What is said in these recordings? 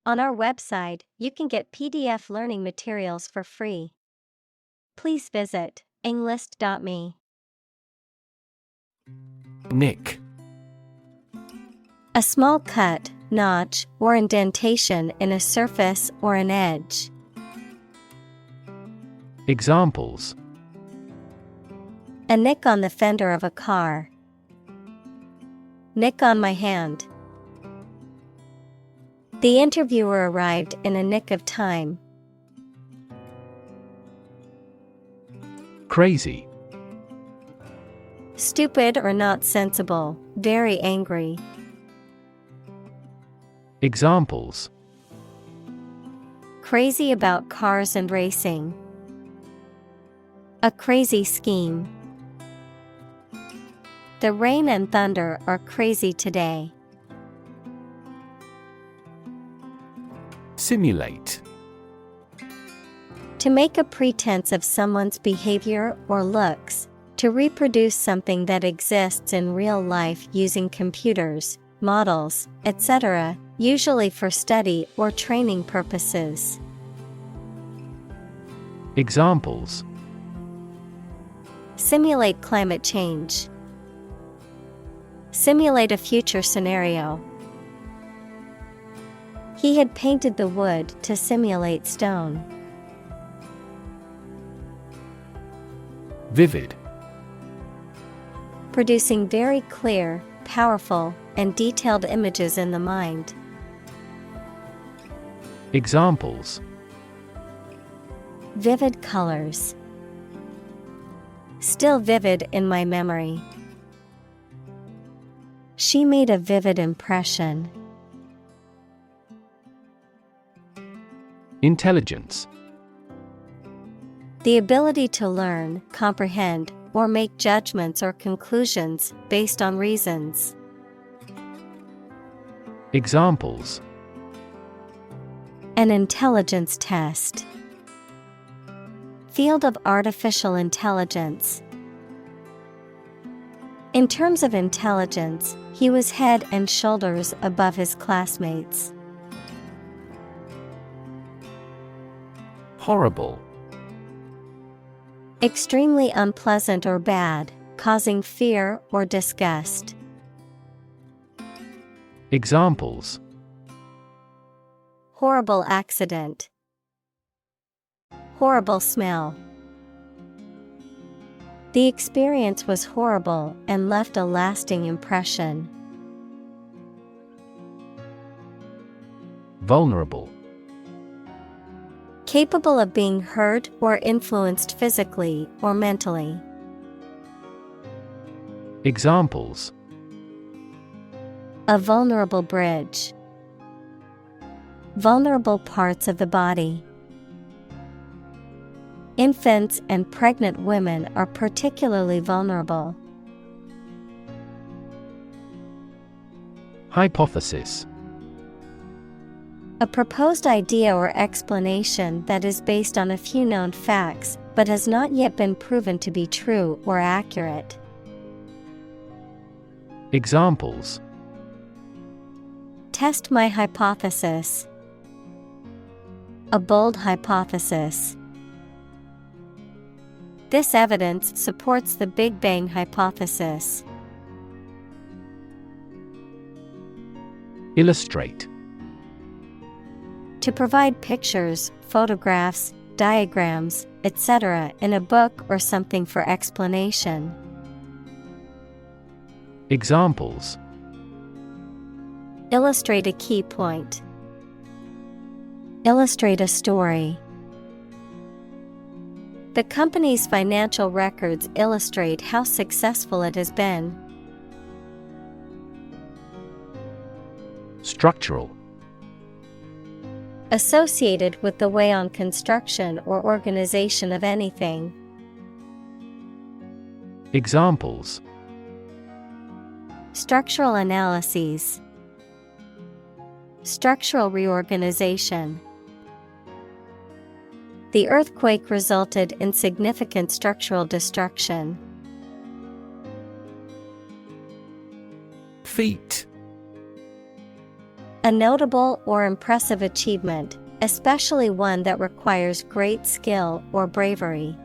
On our website, you can get PDF learning materials for free. Please visit englist.me. Nick. A small cut, notch, or indentation in a surface or an edge. Examples: A nick on the fender of a car. Nick on my hand. The interviewer arrived in a nick of time. Crazy. Stupid or not sensible, very angry. Examples: Crazy about cars and racing. A crazy scheme. The rain and thunder are crazy today. Simulate. To make a pretense of someone's behavior or looks, to reproduce something that exists in real life using computers, models, etc., usually for study or training purposes. Examples: Simulate climate change. Simulate a future scenario. He had painted the wood to simulate stone. Vivid. Producing very clear, powerful, and detailed images in the mind. Examples: Vivid colors. Still vivid in my memory. She made a vivid impression. Intelligence. The ability to learn, comprehend, or make judgments or conclusions based on reasons. Examples: An intelligence test. Field of artificial intelligence. In terms of intelligence, he was head and shoulders above his classmates. Horrible. Extremely unpleasant or bad, causing fear or disgust. Examples: Horrible accident. Horrible smell. The experience was horrible and left a lasting impression. Vulnerable. Capable of being hurt or influenced physically or mentally. Examples: A vulnerable bridge. Vulnerable parts of the body. Infants and pregnant women are particularly vulnerable. Hypothesis. A proposed idea or explanation that is based on a few known facts but has not yet been proven to be true or accurate. Examples: Test my hypothesis. A bold hypothesis. This evidence supports the Big Bang hypothesis. Illustrate. To provide pictures, photographs, diagrams, etc. in a book or something for explanation. Examples: Illustrate a key point. Illustrate a story. The company's financial records illustrate how successful it has been. Structural. Associated with the way on construction or organization of anything. Examples: Structural analyses. Structural reorganization. The earthquake resulted in significant structural destruction. Feat. A notable or impressive achievement, especially one that requires great skill or bravery.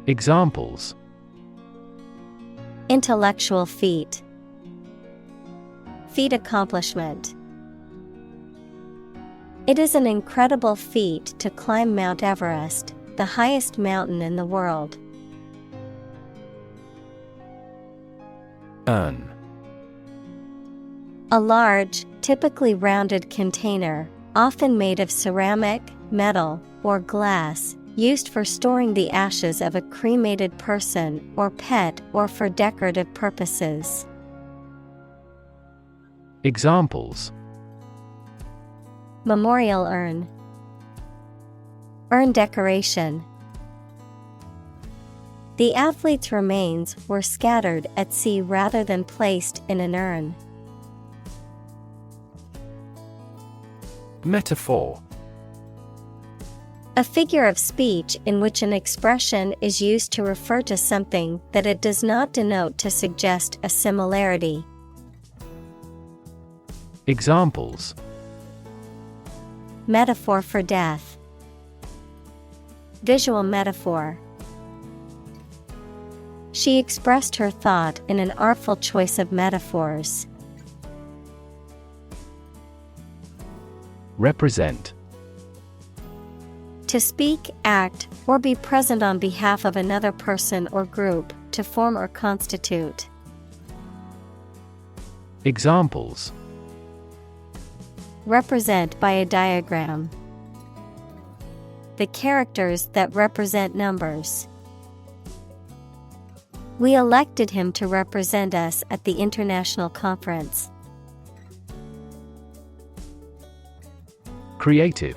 Examples: Intellectual feat. Feat accomplishment. It is an incredible feat to climb Mount Everest, the highest mountain in the world. Urn. A large, typically rounded container, often made of ceramic, metal, or glass, used for storing the ashes of a cremated person or pet or for decorative purposes. Examples: Memorial urn. Urn decoration. The athlete's remains were scattered at sea rather than placed in an urn. Metaphor. A figure of speech in which an expression is used to refer to something that it does not denote to suggest a similarity. Examples: Metaphor for death. Visual metaphor. She expressed her thought in an artful choice of metaphors. Represent. To speak, act, or be present on behalf of another person or group, to form or constitute. Examples: Represent by a diagram. The characters that represent numbers. We elected him to represent us at the international conference. Creative.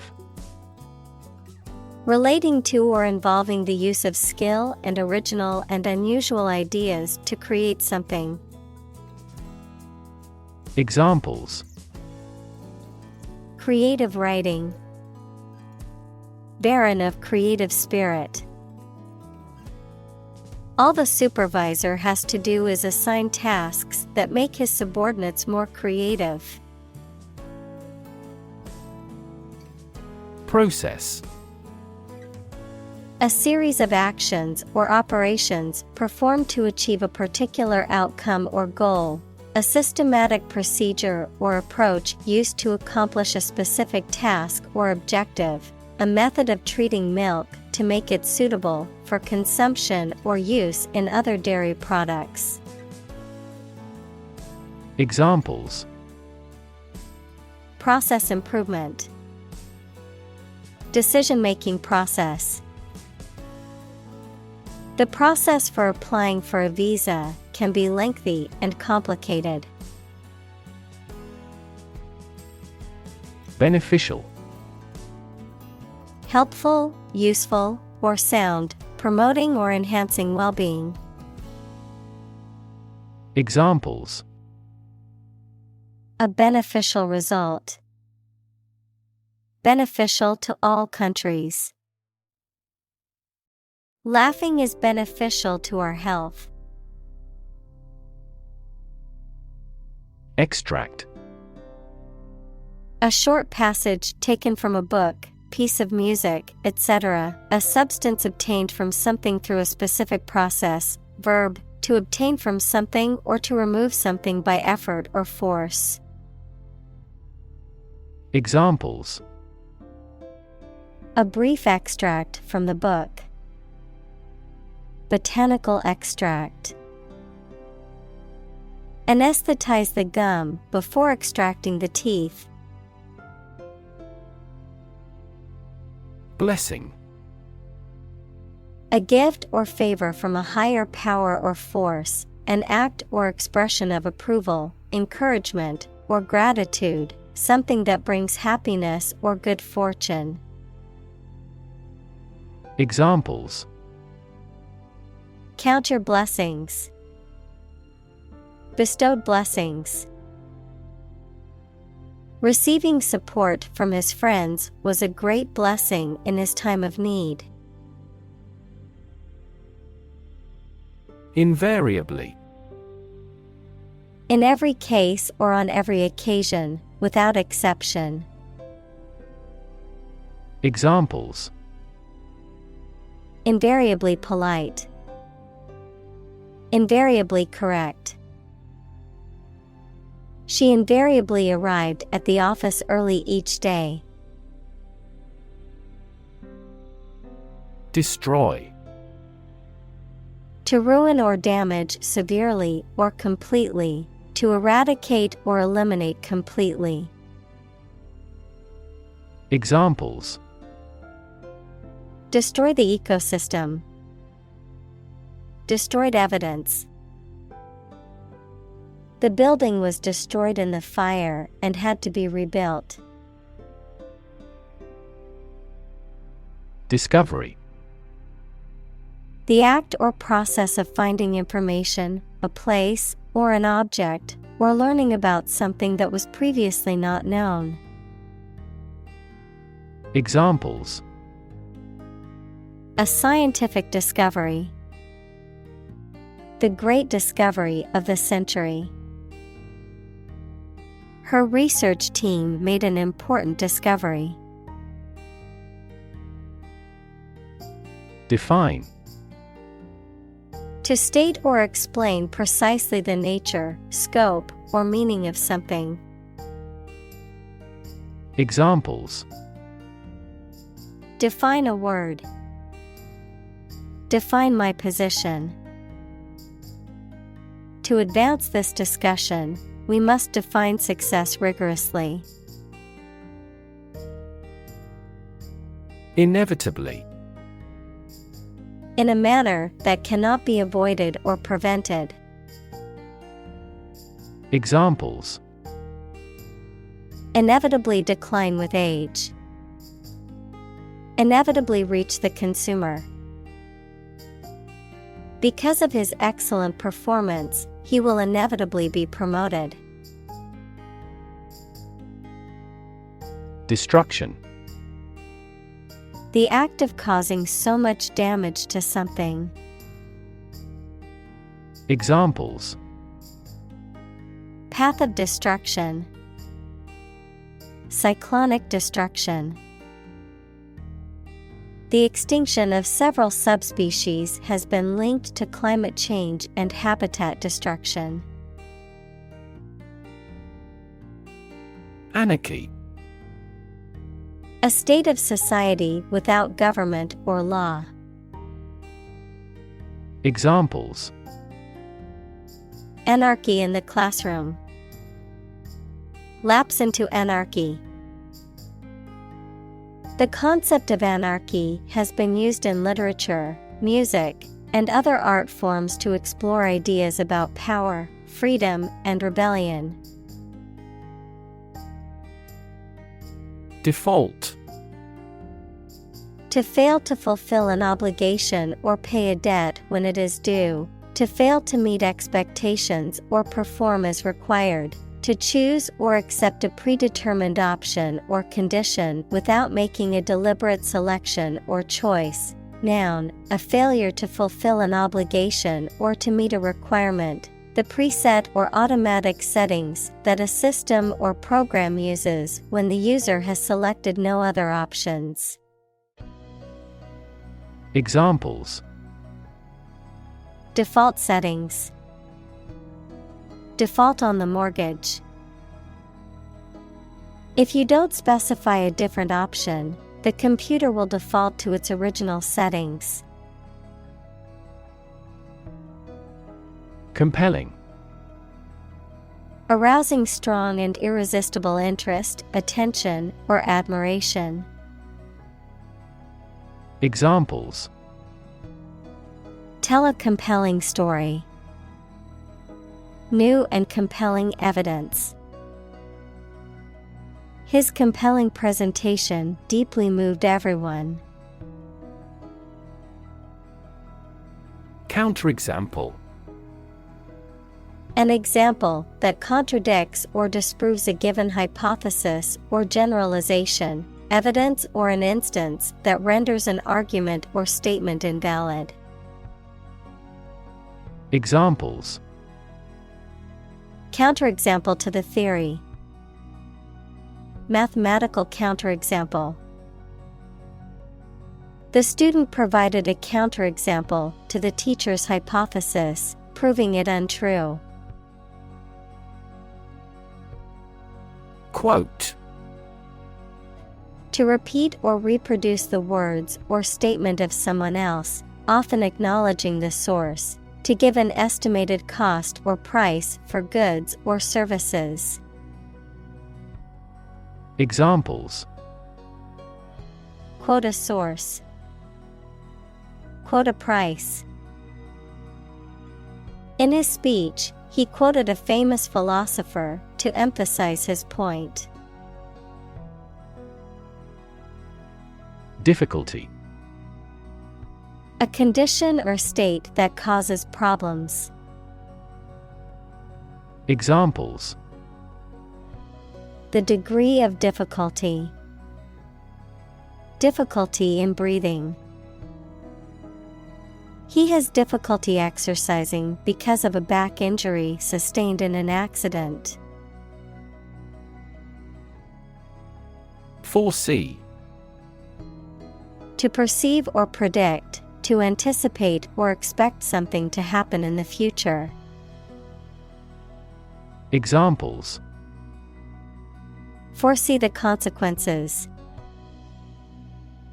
Relating to or involving the use of skill and original and unusual ideas to create something. Examples: Creative writing. Barren of creative spirit. All the supervisor has to do is assign tasks that make his subordinates more creative. Process. A series of actions or operations performed to achieve a particular outcome or goal. A systematic procedure or approach used to accomplish a specific task or objective. A method of treating milk to make it suitable for consumption or use in other dairy products. Examples: Process improvement. Decision-making process. The process for applying for a visa can be lengthy and complicated. Beneficial. Helpful, useful, or sound, promoting or enhancing well-being. Examples: A beneficial result. Beneficial to all countries. Laughing is beneficial to our health. Extract. A short passage taken from a book, piece of music, etc., a substance obtained from something through a specific process. Verb, to obtain from something or to remove something by effort or force. Examples: A brief extract from the book. Botanical extract. Anesthetize the gum before extracting the teeth. Blessing. A gift or favor from a higher power or force, an act or expression of approval, encouragement, or gratitude, something that brings happiness or good fortune. Examples: Count your blessings. Bestowed blessings. Receiving support from his friends was a great blessing in his time of need. Invariably. In every case or on every occasion, without exception. Examples: Invariably polite. Invariably correct. She invariably arrived at the office early each day. Destroy. To ruin or damage severely or completely, to eradicate or eliminate completely. Examples: Destroy the ecosystem. Destroyed evidence. The building was destroyed in the fire and had to be rebuilt. Discovery. The act or process of finding information, a place, or an object, or learning about something that was previously not known. Examples: A scientific discovery. The great discovery of the century. Her research team made an important discovery. Define. To state or explain precisely the nature, scope, or meaning of something. Examples: Define a word. Define my position. To advance this discussion, we must define success rigorously. Inevitably. In a manner that cannot be avoided or prevented. Examples: Inevitably decline with age. Inevitably reach the consumer. Because of his excellent performance, he will inevitably be promoted. Destruction. The act of causing so much damage to something. Examples: Path of destruction. Cyclonic destruction. The extinction of several subspecies has been linked to climate change and habitat destruction. Anarchy. A state of society without government or law. Examples: Anarchy in the classroom. Lapse into anarchy. The concept of anarchy has been used in literature, music, and other art forms to explore ideas about power, freedom, and rebellion. Default. To fail to fulfill an obligation or pay a debt when it is due, to fail to meet expectations or perform as required, to choose or accept a predetermined option or condition without making a deliberate selection or choice. Noun, a failure to fulfill an obligation or to meet a requirement, the preset or automatic settings that a system or program uses when the user has selected no other options. Examples: Default settings. Default on the mortgage. If you don't specify a different option, the computer will default to its original settings. Compelling. Arousing strong and irresistible interest, attention, or admiration. Examples: Tell a compelling story. New and compelling evidence. His compelling presentation deeply moved everyone. Counterexample. An example that contradicts or disproves a given hypothesis or generalization, evidence or an instance that renders an argument or statement invalid. Counterexample to the theory. Mathematical counterexample. The student provided a counterexample to the teacher's hypothesis, proving it untrue. Quote. To repeat or reproduce the words or statement of someone else, often acknowledging the source, to give an estimated cost or price for goods or services. Examples. Quote a source. Quote a price. In his speech, he quoted a famous philosopher to emphasize his point. Difficulty. A condition or state that causes problems. Examples. The degree of difficulty. Difficulty in breathing. He has difficulty exercising because of a back injury sustained in an accident. Foresee. To perceive or predict, to anticipate or expect something to happen in the future. Examples. Foresee the consequences.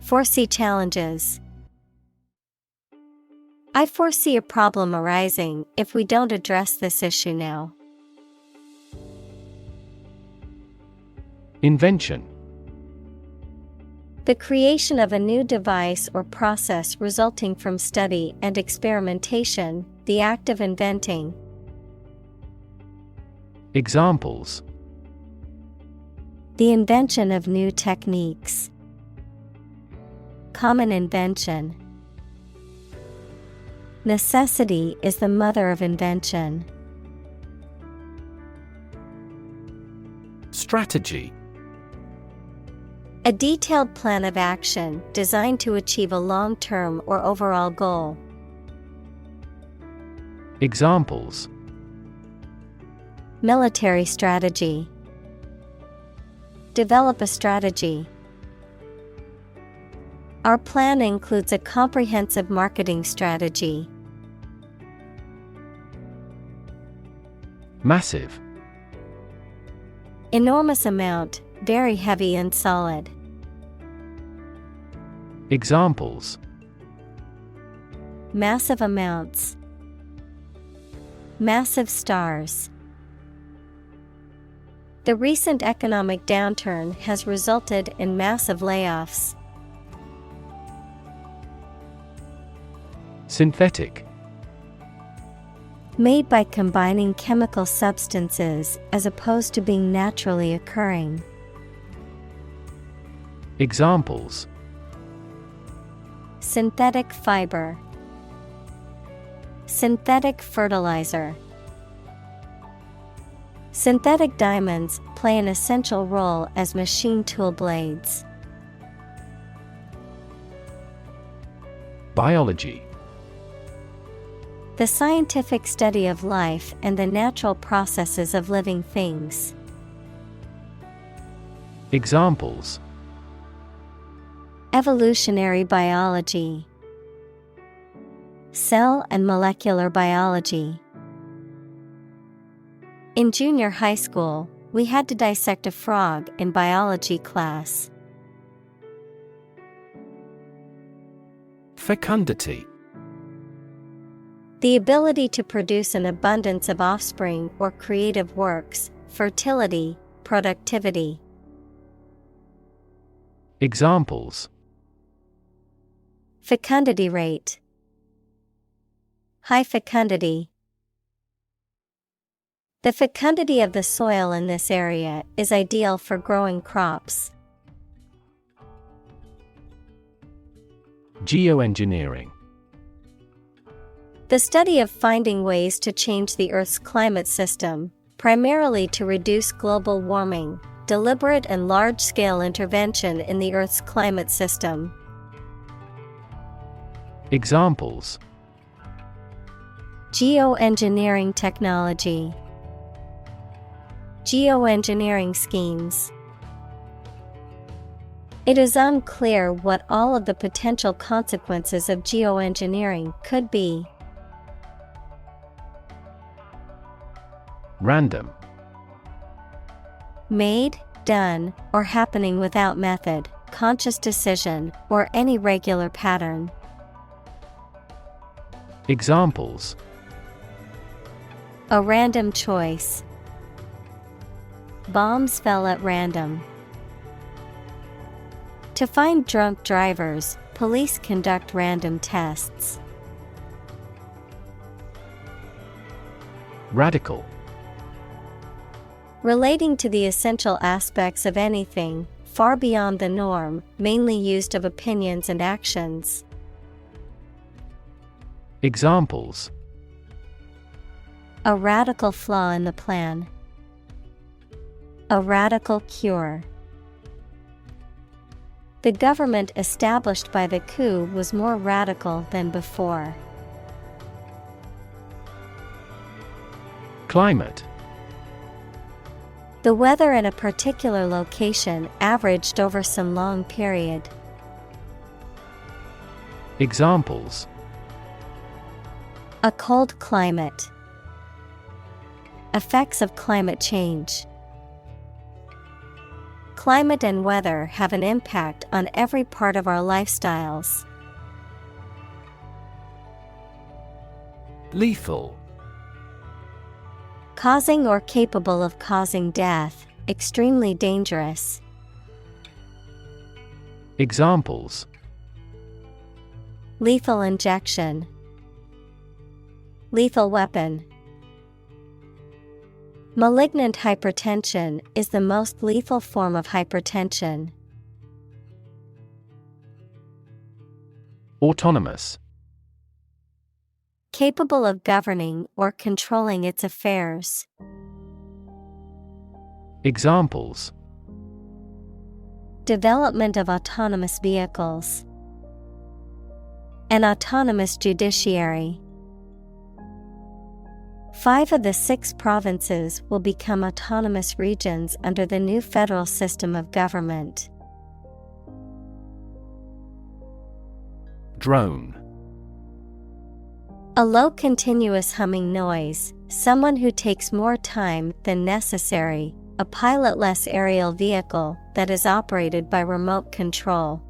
Foresee challenges. I foresee a problem arising if we don't address this issue now. Invention. The creation of a new device or process resulting from study and experimentation, the act of inventing. Examples. The invention of new techniques. Common invention. Necessity is the mother of invention. Strategy. A detailed plan of action designed to achieve a long-term or overall goal. Examples. Military strategy. Develop a strategy. Our plan includes a comprehensive marketing strategy. Massive. Enormous amount, very heavy and solid. Examples. Massive amounts. Massive stars. The recent economic downturn has resulted in massive layoffs. Synthetic. Made by combining chemical substances as opposed to being naturally occurring. Examples. Synthetic fiber. Synthetic fertilizer. Synthetic diamonds play an essential role as machine tool blades. Biology. The scientific study of life and the natural processes of living things. Examples. Evolutionary biology. Cell and molecular biology. In junior high school, we had to dissect a frog in biology class. Fecundity. The ability to produce an abundance of offspring or creative works, fertility, productivity. Examples. Fecundity rate. High fecundity. The fecundity of the soil in this area is ideal for growing crops. Geoengineering. The study of finding ways to change the Earth's climate system, primarily to reduce global warming, deliberate and large-scale intervention in the Earth's climate system. Examples. Geoengineering technology. Geoengineering schemes. It is unclear what all of the potential consequences of geoengineering could be. Random. Made, done, or happening without method, conscious decision, or any regular pattern. Examples: A random choice. Bombs fell at random. To find drunk drivers, police conduct random tests. Radical. Relating to the essential aspects of anything, far beyond the norm, mainly used of opinions and actions. Examples: A radical flaw in the plan. A radical cure. The government established by the coup was more radical than before. Climate. The weather in a particular location averaged over some long period. Examples: A cold climate. Effects of climate change. Climate and weather have an impact on every part of our lifestyles. Lethal. Causing or capable of causing death, extremely dangerous. Examples: Lethal injection. Lethal weapon. Malignant hypertension is the most lethal form of hypertension. Autonomous. Capable of governing or controlling its affairs. Examples: Development of autonomous vehicles. An autonomous judiciary. 5 of the 6 provinces will become autonomous regions under the new federal system of government. Drone. A low continuous humming noise, someone who takes more time than necessary, a pilotless aerial vehicle that is operated by remote control.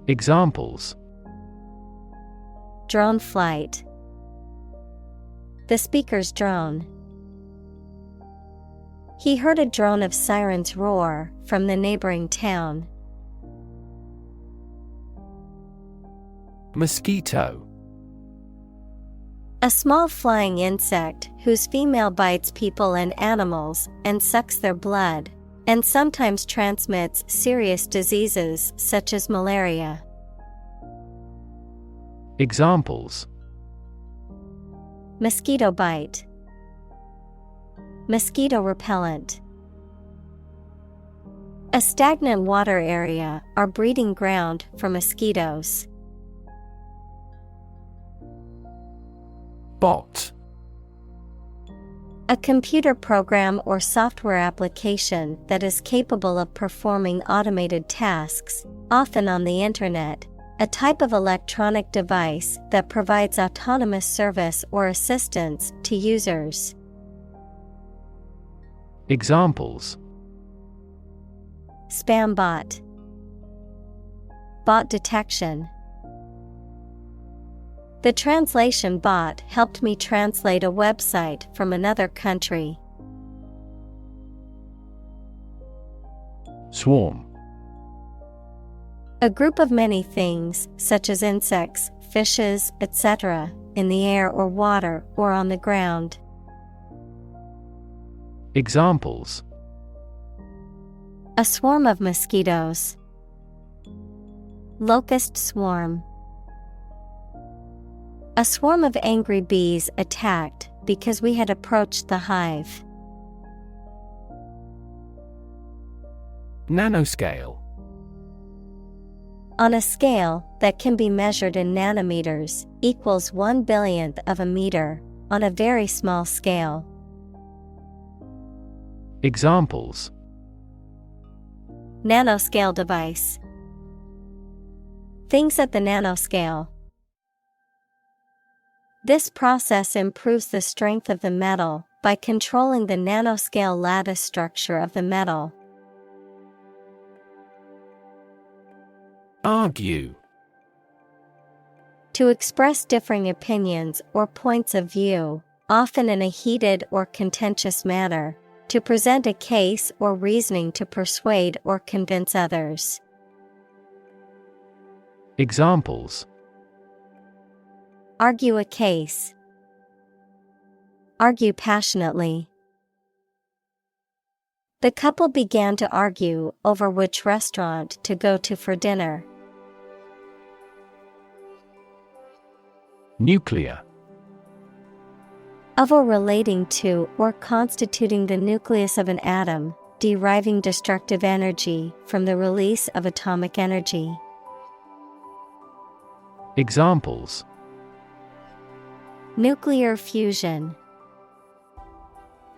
Examples: Drone flight. The speaker's drone. He heard a drone of sirens roar from the neighboring town. Mosquito. A small flying insect whose female bites people and animals and sucks their blood, and sometimes transmits serious diseases such as malaria. Examples: Mosquito bite. Mosquito repellent. A stagnant water area are breeding ground for mosquitoes. Bot. A computer program or software application that is capable of performing automated tasks, often on the internet. A type of electronic device that provides autonomous service or assistance to users. Examples: Spam bot. Bot detection. The translation bot helped me translate a website from another country. Swarm. A group of many things, such as insects, fishes, etc., in the air or water or on the ground. Examples: A swarm of mosquitoes. Locust swarm. A swarm of angry bees attacked because we had approached the hive. Nanoscale. On a scale that can be measured in nanometers, equals 1/1000th of a meter, on a very small scale. Examples: nanoscale device. Things at the nanoscale. This process improves the strength of the metal by controlling the nanoscale lattice structure of the metal. Argue. To express differing opinions or points of view, often in a heated or contentious manner, to present a case or reasoning to persuade or convince others. Examples: argue a case. Argue passionately. The couple began to argue over which restaurant to go to for dinner. Nuclear. Of or relating to or constituting the nucleus of an atom, deriving destructive energy from the release of atomic energy. Examples: nuclear fusion.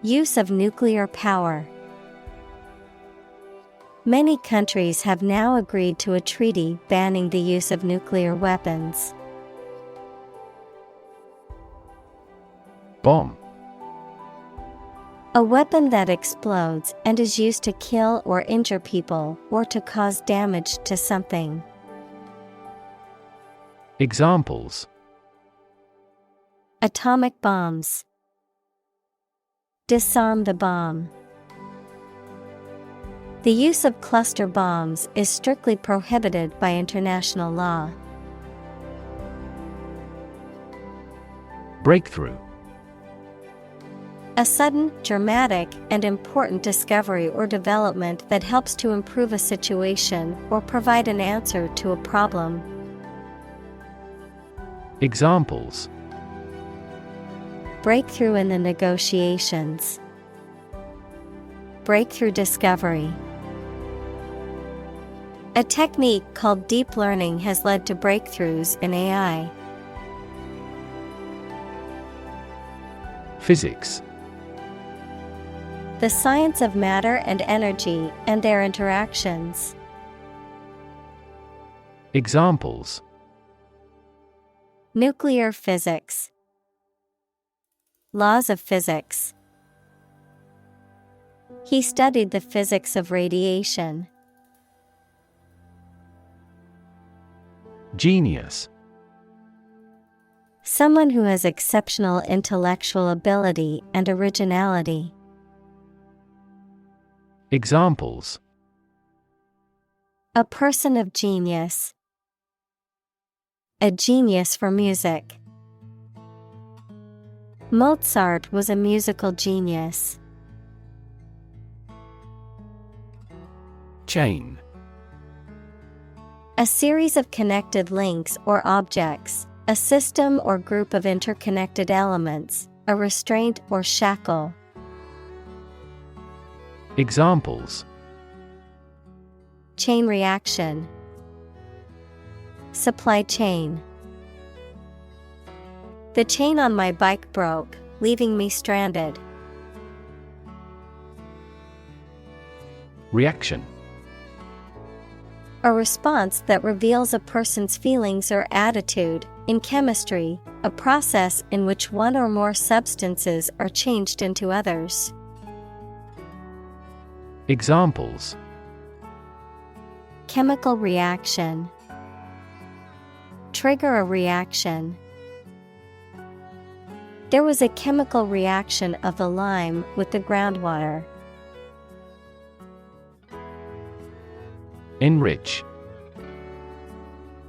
Use of nuclear power. Many countries have now agreed to a treaty banning the use of nuclear weapons. Bomb. A weapon that explodes and is used to kill or injure people or to cause damage to something. Examples: atomic bombs. Disarm the bomb. The use of cluster bombs is strictly prohibited by international law. Breakthrough. A sudden, dramatic, and important discovery or development that helps to improve a situation or provide an answer to a problem. Examples: breakthrough in the negotiations. Breakthrough discovery. A technique called deep learning has led to breakthroughs in AI. Physics. The science of matter and energy and their interactions. Examples: nuclear physics. Laws of physics. He studied the physics of radiation. Genius. Someone who has exceptional intellectual ability and originality. Examples: a person of genius. A genius for music. Mozart was a musical genius. Chain. A series of connected links or objects, a system or group of interconnected elements, a restraint or shackle. Examples: chain reaction. Supply chain. The chain on my bike broke, leaving me stranded. Reaction. A response that reveals a person's feelings or attitude. In chemistry, a process in which one or more substances are changed into others. Examples: chemical reaction. Trigger a reaction. There was a chemical reaction of the lime with the groundwater. Enrich.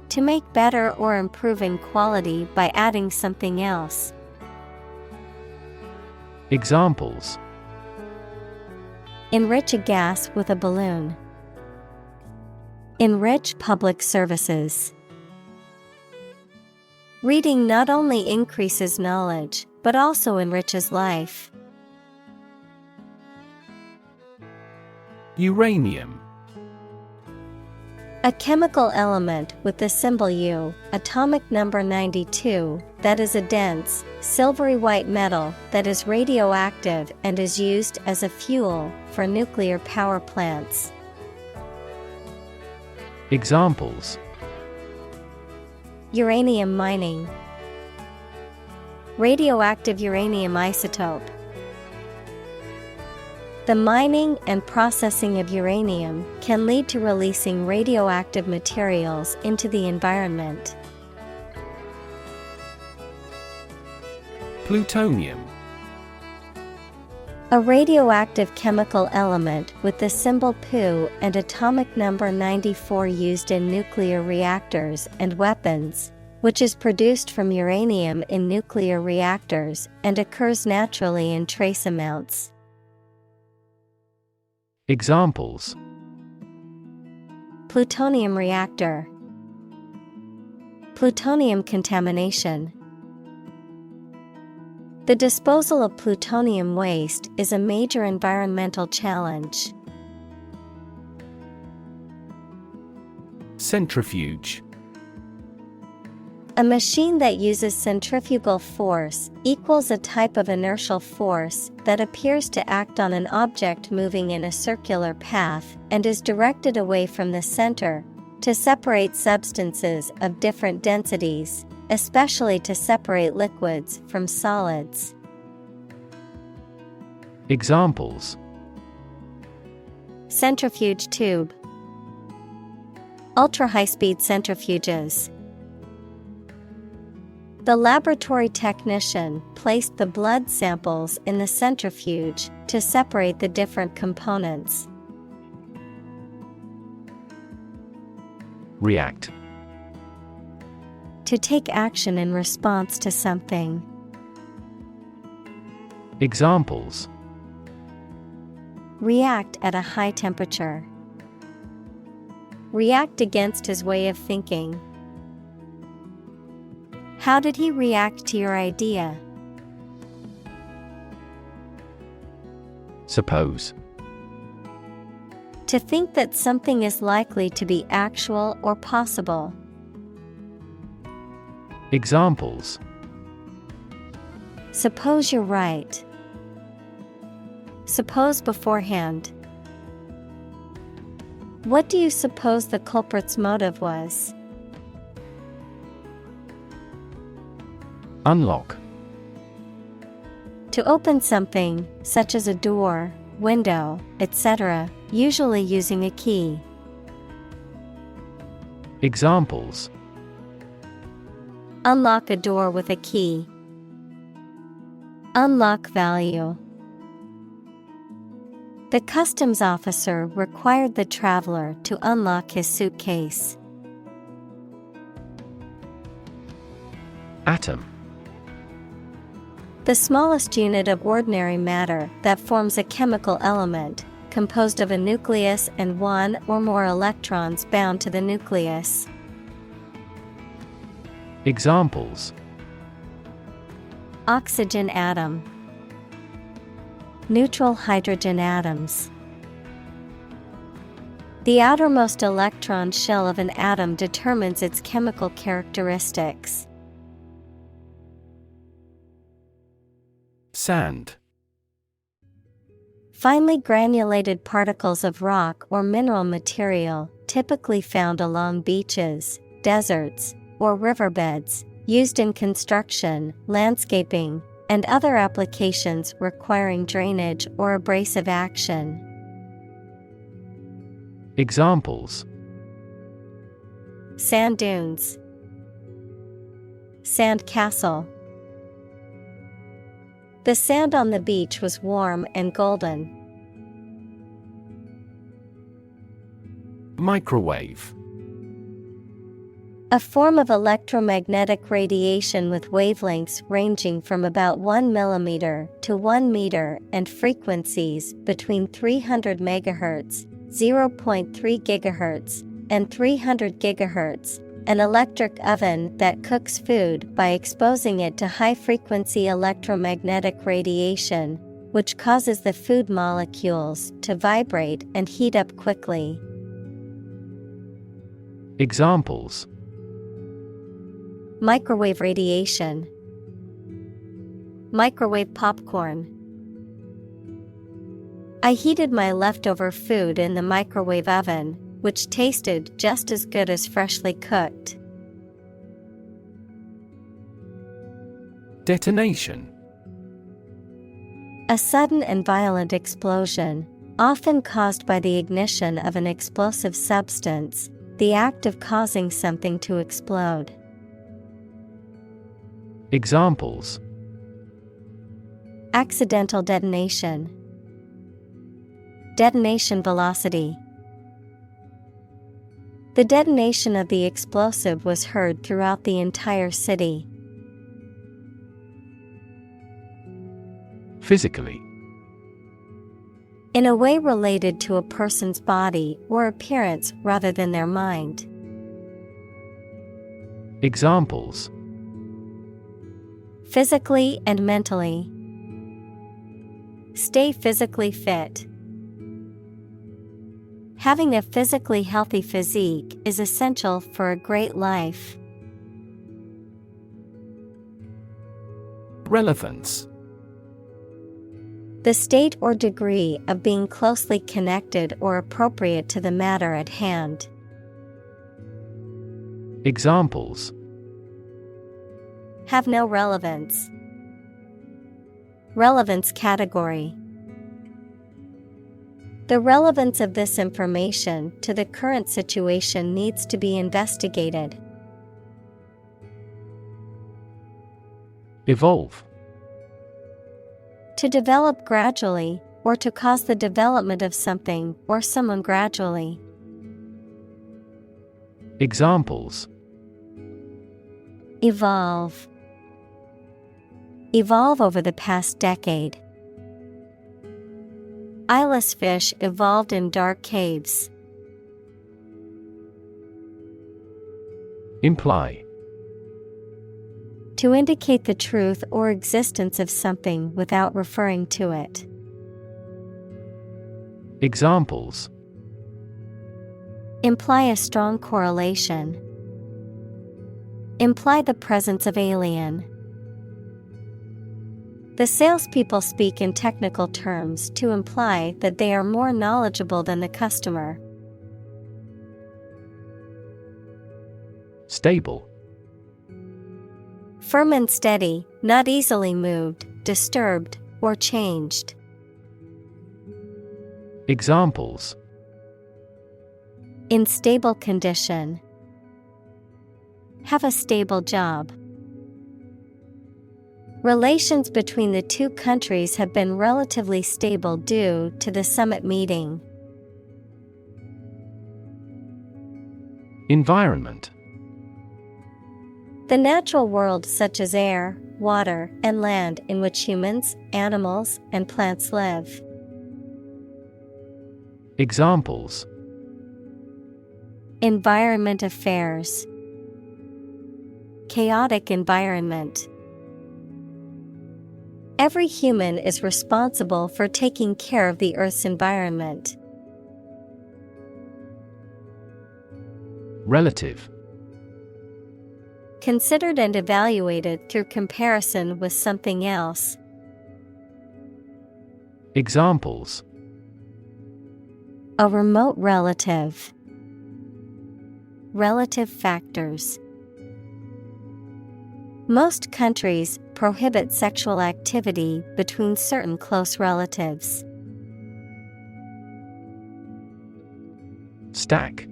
To make better or improve in quality by adding something else. Examples: enrich a gas with a balloon. Enrich public services. Reading not only increases knowledge, but also enriches life. Uranium. A chemical element with the symbol U, atomic number 92, that is a dense, silvery white metal that is radioactive and is used as a fuel for nuclear power plants. Examples: uranium mining, radioactive uranium isotope. The mining and processing of uranium can lead to releasing radioactive materials into the environment. Plutonium. A radioactive chemical element with the symbol Pu and atomic number 94 used in nuclear reactors and weapons, which is produced from uranium in nuclear reactors and occurs naturally in trace amounts. Examples: plutonium reactor, plutonium contamination. The disposal of plutonium waste is a major environmental challenge. Centrifuge. A machine that uses centrifugal force equals a type of inertial force that appears to act on an object moving in a circular path and is directed away from the center to separate substances of different densities, especially to separate liquids from solids. Examples: centrifuge tube, ultra-high-speed centrifuges. The laboratory technician placed the blood samples in the centrifuge to separate the different components. React. To take action in response to something. Examples: react at a high temperature, react against his way of thinking. How did he react to your idea? Suppose. To think that something is likely to be actual or possible. Examples: suppose you're right. Suppose beforehand. What do you suppose the culprit's motive was? Unlock. To open something, such as a door, window, etc., usually using a key. Examples: unlock a door with a key. Unlock value. The customs officer required the traveler to unlock his suitcase. Atom. The smallest unit of ordinary matter that forms a chemical element, composed of a nucleus and one or more electrons bound to the nucleus. Examples: oxygen atom, neutral hydrogen atoms. The outermost electron shell of an atom determines its chemical characteristics. Sand. Finely granulated particles of rock or mineral material, typically found along beaches, deserts, or riverbeds, used in construction, landscaping, and other applications requiring drainage or abrasive action. Examples: sand dunes, sand castle. The sand on the beach was warm and golden. Microwave. A form of electromagnetic radiation with wavelengths ranging from about 1 mm to 1 meter and frequencies between 300 MHz, 0.3 GHz, and 300 GHz. An electric oven that cooks food by exposing it to high-frequency electromagnetic radiation, which causes the food molecules to vibrate and heat up quickly. Examples: microwave radiation, microwave popcorn. I heated my leftover food in the microwave oven, which tasted just as good as freshly cooked. Detonation. A sudden and violent explosion, often caused by the ignition of an explosive substance, the act of causing something to explode. Examples: accidental detonation, detonation velocity. The detonation of the explosive was heard throughout the entire city. Physically. In a way related to a person's body or appearance rather than their mind. Examples: physically and mentally. Stay physically fit. Having a physically healthy physique is essential for a great life. Relevance. The state or degree of being closely connected or appropriate to the matter at hand. Examples: have no relevance. Relevance category. The relevance of this information to the current situation needs to be investigated. Evolve. To develop gradually, or to cause the development of something or someone gradually. Examples: evolve. Evolve over the past decade. Eyeless fish evolved in dark caves. Imply. To indicate the truth or existence of something without referring to it. Examples: imply a strong correlation. Imply the presence of alien. The salespeople speak in technical terms to imply that they are more knowledgeable than the customer. Stable. Firm and steady, not easily moved, disturbed, or changed. Examples: in stable condition. Have a stable job. Relations between the two countries have been relatively stable due to the summit meeting. Environment. The natural world such as air, water, and land in which humans, animals, and plants live. Examples: environment affairs. Chaotic environment. Every human is responsible for taking care of the Earth's environment. Relative. Considered and evaluated through comparison with something else. Examples: a remote relative. Relative factors. Most countries prohibit sexual activity between certain close relatives. Stack.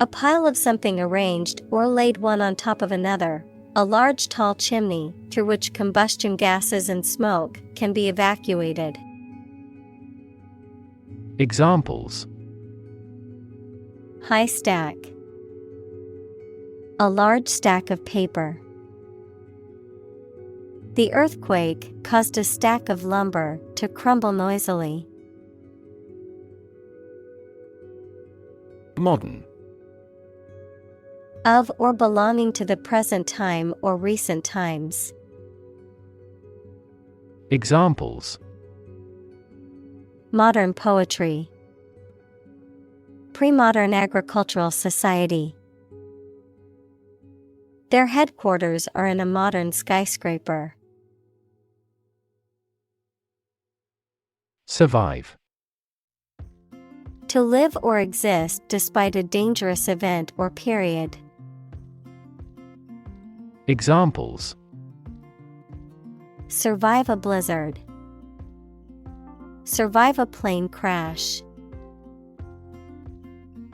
A pile of something arranged or laid one on top of another, a large tall chimney through which combustion gases and smoke can be evacuated. Examples: high stack. A large stack of paper. The earthquake caused a stack of lumber to crumble noisily. Modern. Of or belonging to the present time or recent times. Examples: modern poetry. Pre-modern agricultural society. Their headquarters are in a modern skyscraper. Survive. To live or exist despite a dangerous event or period. Examples: Survive a blizzard. Survive a plane crash.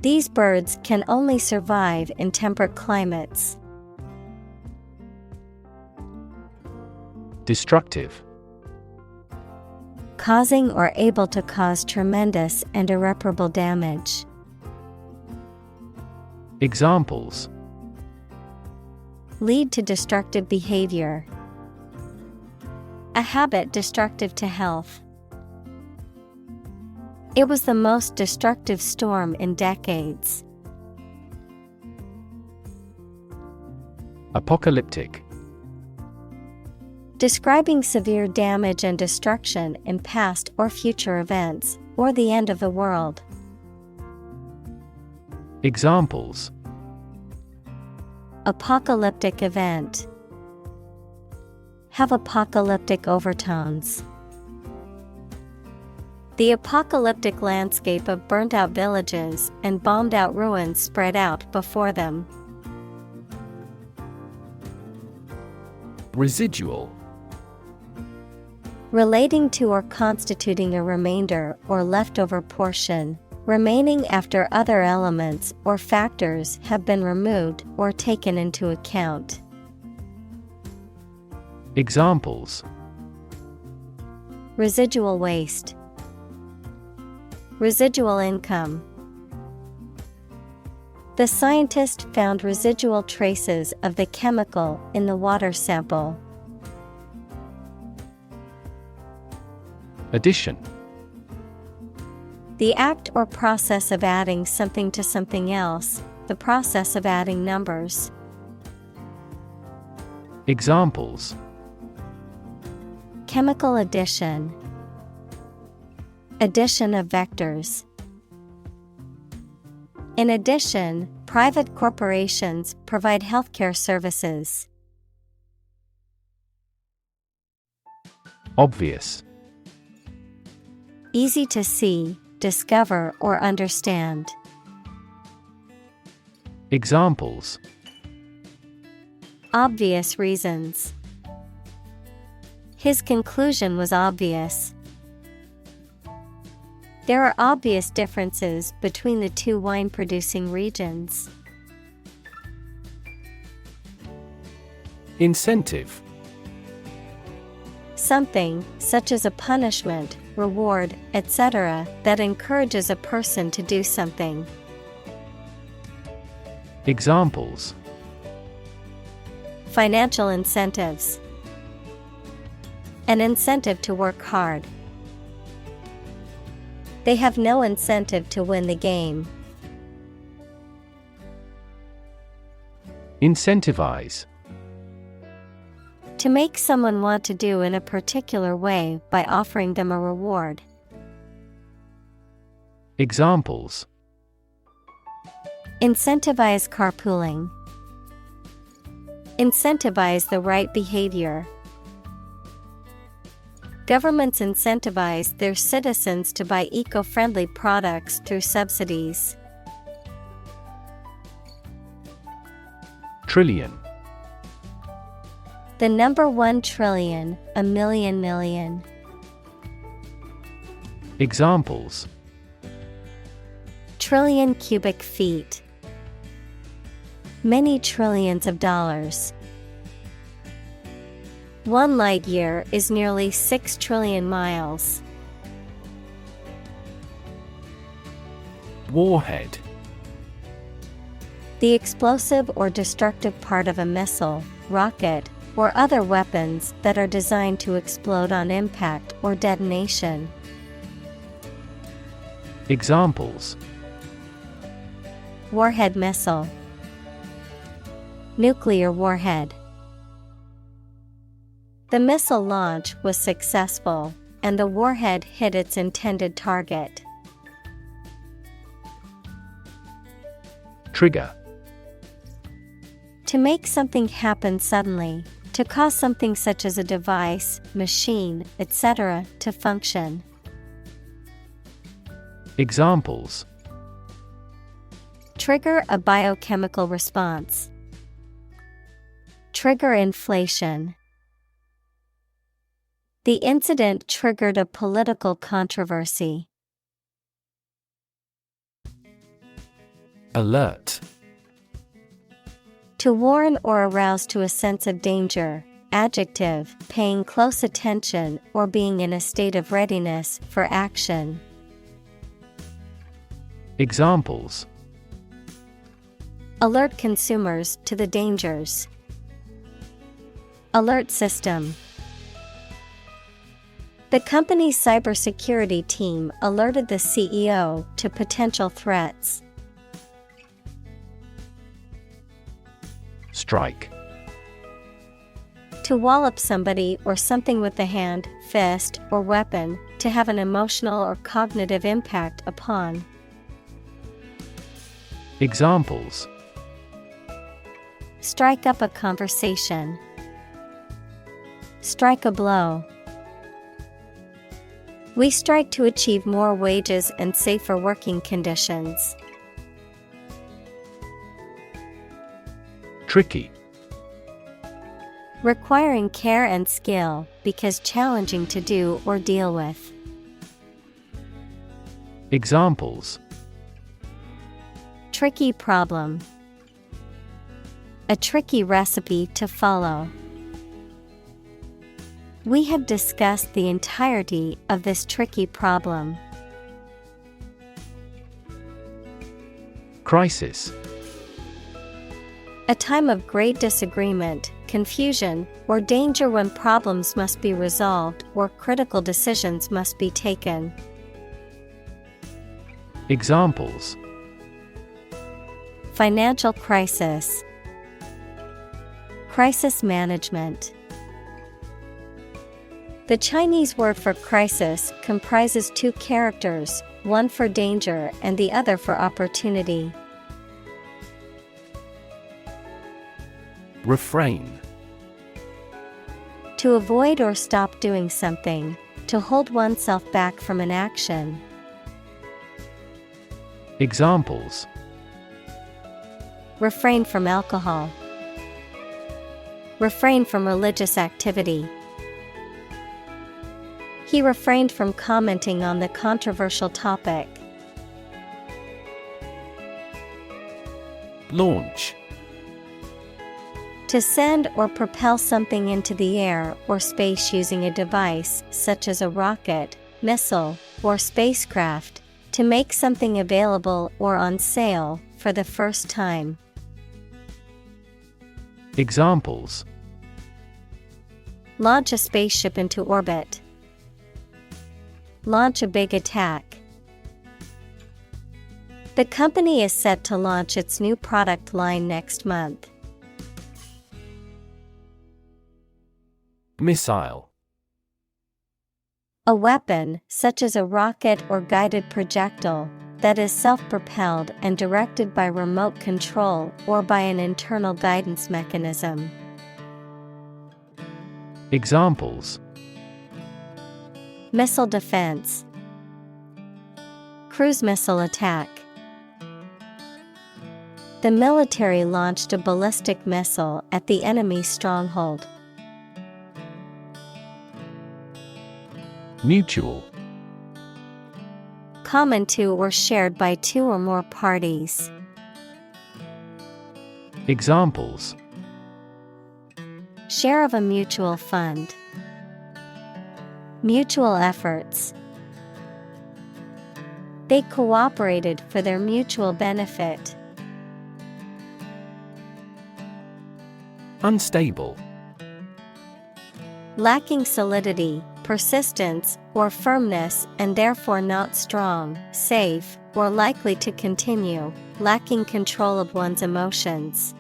These birds can only survive in temperate climates. Destructive. Causing or able to cause tremendous and irreparable damage. Examples: Lead to destructive behavior. A habit destructive to health. It was the most destructive storm in decades. Apocalyptic. Describing severe damage and destruction in past or future events, or the end of the world. Examples: Apocalyptic event. Have apocalyptic overtones. The apocalyptic landscape of burnt-out villages and bombed-out ruins spread out before them. Residual. Relating to or constituting a remainder or leftover portion, remaining after other elements or factors have been removed or taken into account. Examples: Residual waste. Residual income. The scientist found residual traces of the chemical in the water sample. Addition. The act or process of adding something to something else, the process of adding numbers. Examples: Chemical addition. Addition of vectors. In addition, private corporations provide healthcare services. Obvious. Easy to see, discover, or understand. Examples: Obvious reasons. His conclusion was obvious. There are obvious differences between the two wine-producing regions. Incentive. Something, such as a punishment, reward, etc., that encourages a person to do something. Examples: Financial incentives. An incentive to work hard. They have no incentive to win the game. Incentivize. To make someone want to do in a particular way by offering them a reward. Examples: Incentivize carpooling. Incentivize the right behavior. Governments incentivize their citizens to buy eco-friendly products through subsidies. Trillion. The number 1 trillion, a million. Examples: Trillion cubic feet. Many trillions of dollars. 1 light year is nearly 6 trillion miles. Warhead. The explosive or destructive part of a missile, rocket, or other weapons that are designed to explode on impact or detonation. Examples: Warhead missile. Nuclear warhead. The missile launch was successful, and the warhead hit its intended target. Trigger. To make something happen suddenly, to cause something such as a device, machine, etc., to function. Examples: Trigger a biochemical response. Trigger inflation. The incident triggered a political controversy. Alert. To warn or arouse to a sense of danger. Adjective, paying close attention or being in a state of readiness for action. Examples: Alert consumers to the dangers. Alert system. The company's cybersecurity team alerted the CEO to potential threats. Strike. To wallop somebody or something with the hand, fist, or weapon, to have an emotional or cognitive impact upon. Examples: Strike up a conversation. Strike a blow. We strike to achieve more wages and safer working conditions. Tricky. Requiring care and skill because challenging to do or deal with. Examples: Tricky problem. A tricky recipe to follow. We have discussed the entirety of this tricky problem. Crisis. A time of great disagreement, confusion, or danger when problems must be resolved or critical decisions must be taken. Examples: Financial crisis. Crisis management. The Chinese word for crisis comprises two characters, one for danger and the other for opportunity. Refrain. To avoid or stop doing something, to hold oneself back from an action. Examples: Refrain from alcohol. Refrain from religious activity. He refrained from commenting on the controversial topic. Launch. To send or propel something into the air or space using a device such as a rocket, missile, or spacecraft, to make something available or on sale for the first time. Examples: Launch a spaceship into orbit. Launch a big attack. The company is set to launch its new product line next month. Missile. A weapon, such as a rocket or guided projectile, that is self-propelled and directed by remote control or by an internal guidance mechanism. Examples: Missile defense. Cruise missile attack. The military launched a ballistic missile at the enemy stronghold. Mutual. Common to or shared by two or more parties. Examples: Share of a mutual fund. Mutual efforts. They cooperated for their mutual benefit. Unstable. Lacking solidity, persistence, or firmness and therefore not strong, safe, or likely to continue, lacking control of one's emotions.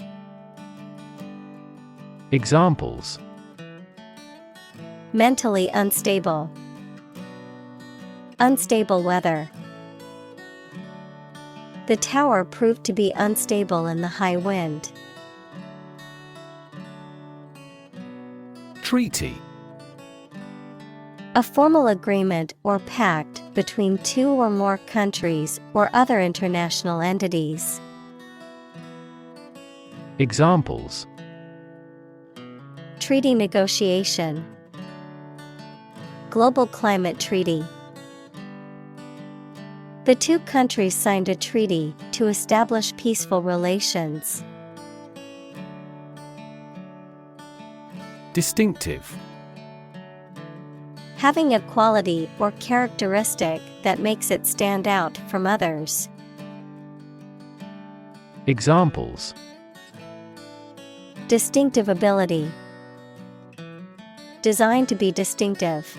Examples: Mentally unstable. Unstable weather. The tower proved to be unstable in the high wind. Treaty. A formal agreement or pact between two or more countries or other international entities. Examples: Treaty negotiation. Global climate treaty. The two countries signed a treaty to establish peaceful relations. Distinctive. Having a quality or characteristic that makes it stand out from others. Examples: Distinctive ability. Designed to be distinctive.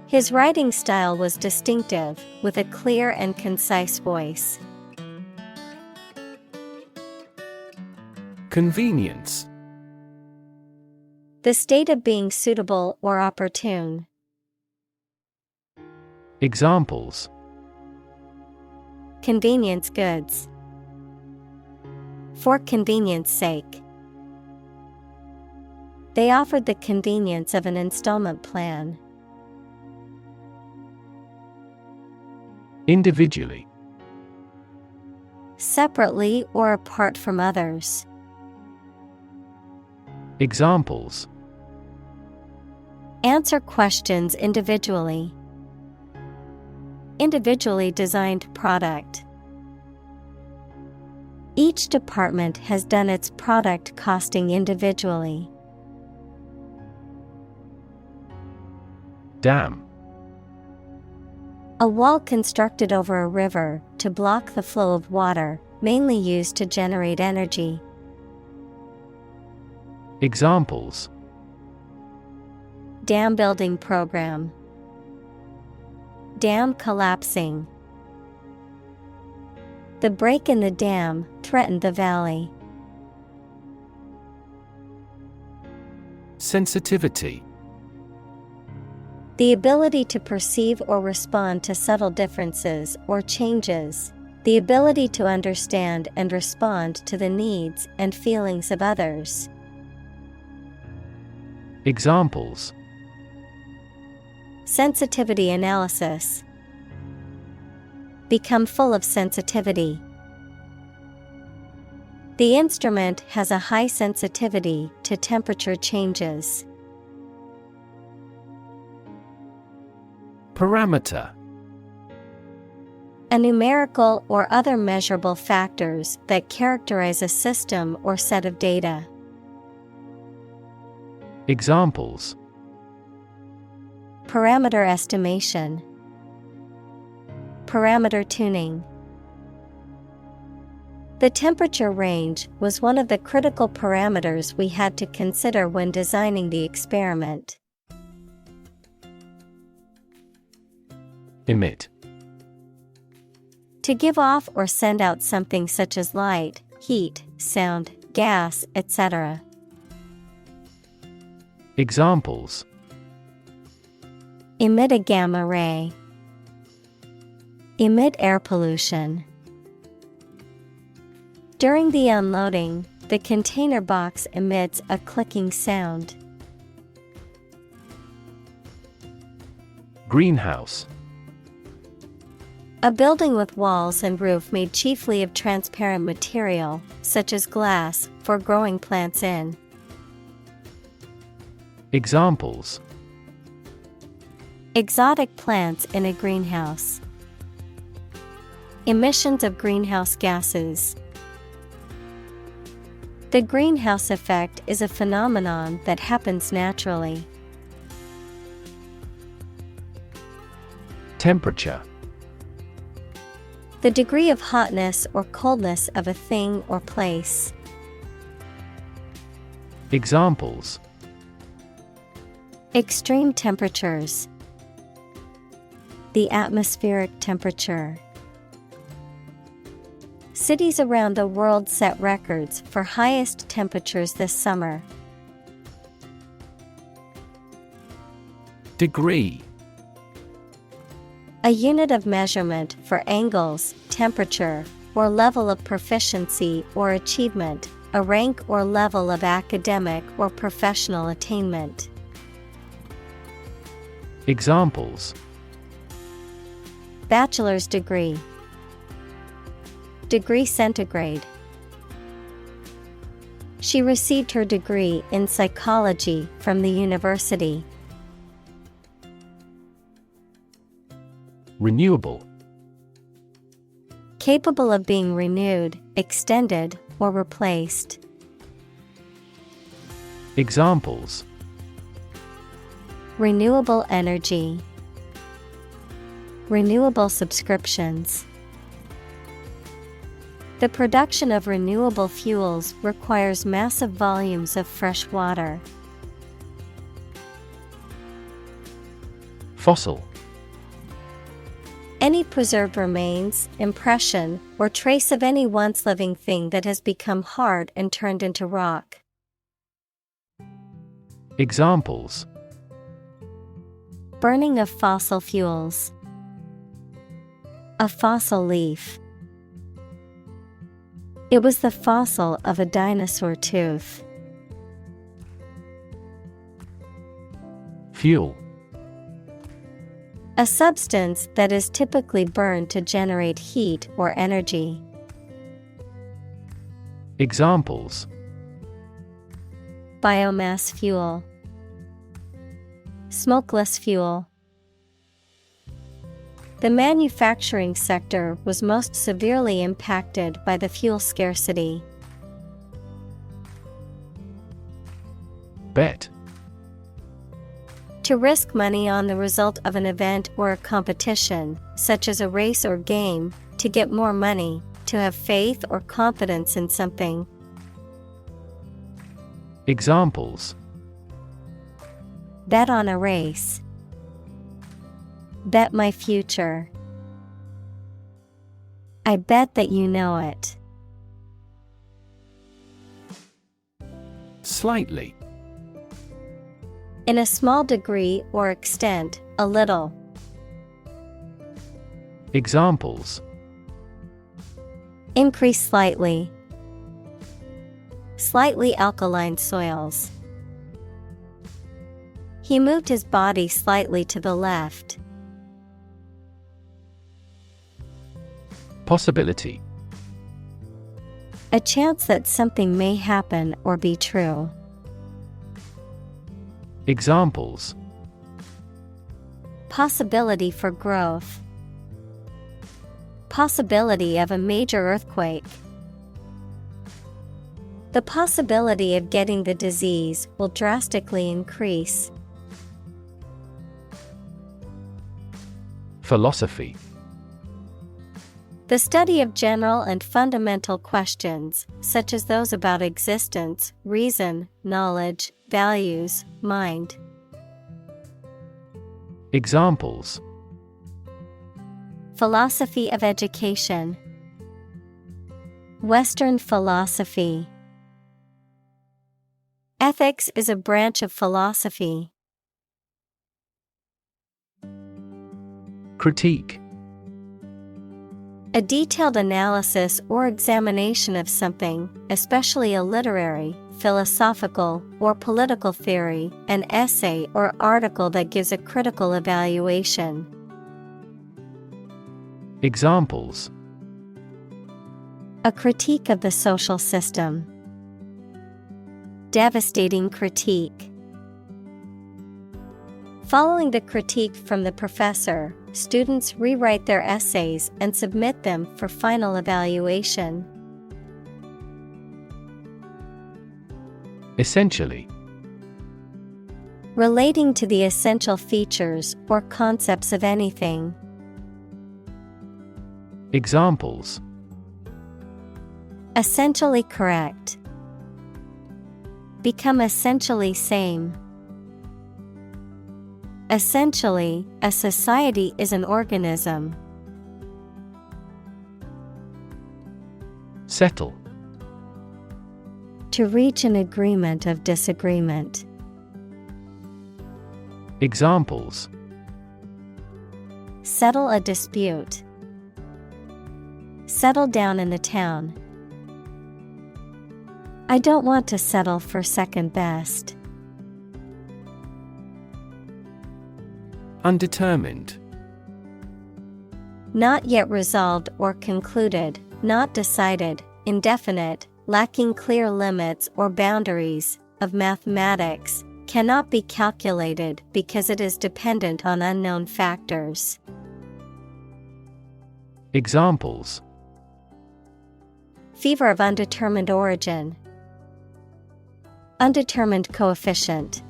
His writing style was distinctive, with a clear and concise voice. Convenience. The state of being suitable or opportune. Examples: Convenience goods. For convenience sake. They offered the convenience of an installment plan. Individually. Separately or apart from others. Examples: Answer questions individually. Individually designed product. Each department has done its product costing individually. Dam. A wall constructed over a river to block the flow of water, mainly used to generate energy. Examples: Dam building program. Dam collapsing. The break in the dam threatened the valley. Sensitivity. The ability to perceive or respond to subtle differences or changes. The ability to understand and respond to the needs and feelings of others. Examples: Sensitivity analysis. Become full of sensitivity. The instrument has a high sensitivity to temperature changes. Parameter. A numerical or other measurable factors that characterize a system or set of data. Examples: Parameter estimation. Parameter tuning. The temperature range was one of the critical parameters we had to consider when designing the experiment. Emit. To give off or send out something such as light, heat, sound, gas, etc. Examples: Emit a gamma ray. Emit air pollution. During the unloading, the container box emits a clicking sound. Greenhouse. A building with walls and roof made chiefly of transparent material, such as glass, for growing plants in. Examples: Exotic plants in a greenhouse. Emissions of greenhouse gases. The greenhouse effect is a phenomenon that happens naturally. Temperature. The degree of hotness or coldness of a thing or place. Examples: Extreme temperatures. The atmospheric temperature. Cities around the world set records for highest temperatures this summer. Degree. A unit of measurement for angles, temperature, or level of proficiency or achievement, a rank or level of academic or professional attainment. Examples: Bachelor's degree, degree centigrade. She received her degree in psychology from the university. Renewable. Capable of being renewed, extended, or replaced. Examples: Renewable energy, renewable subscriptions. The production of renewable fuels requires massive volumes of fresh water. Fossil. Any preserved remains, impression, or trace of any once living thing that has become hard and turned into rock. Examples: Burning of fossil fuels. A fossil leaf. It was the fossil of a dinosaur tooth. Fuel. A substance that is typically burned to generate heat or energy. Examples: Biomass fuel. Smokeless fuel. The manufacturing sector was most severely impacted by the fuel scarcity. Bet. To risk money on the result of an event or a competition, such as a race or game, to get more money, to have faith or confidence in something. Examples: Bet on a race. Bet my future. I bet that you know it. Slightly. In a small degree or extent, a little. Examples: Increase slightly. Slightly alkaline soils. He moved his body slightly to the left. Possibility. A chance that something may happen or be true. Examples: Possibility for growth. Possibility of a major earthquake. The possibility of getting the disease will drastically increase. Philosophy. The study of general and fundamental questions, such as those about existence, reason, knowledge, values, mind. Examples: Philosophy of education. Western philosophy. Ethics is a branch of philosophy. Critique. A detailed analysis or examination of something, especially a literary, philosophical, or political theory, an essay or article that gives a critical evaluation. Examples: A critique of the social system. Devastating critique. Following the critique from the professor, students rewrite their essays and submit them for final evaluation. Essentially. Relating to the essential features or concepts of anything. Examples: Essentially correct. Become essentially same. Essentially, a society is an organism. Settle. To reach an agreement of disagreement. settle a dispute. Settle down in the town. I don't want to settle for second best. Undetermined. Not yet resolved or concluded, not decided, indefinite, lacking clear limits or boundaries, of mathematics, cannot be calculated because it is dependent on unknown factors. Examples: Fever of undetermined origin. Undetermined coefficient.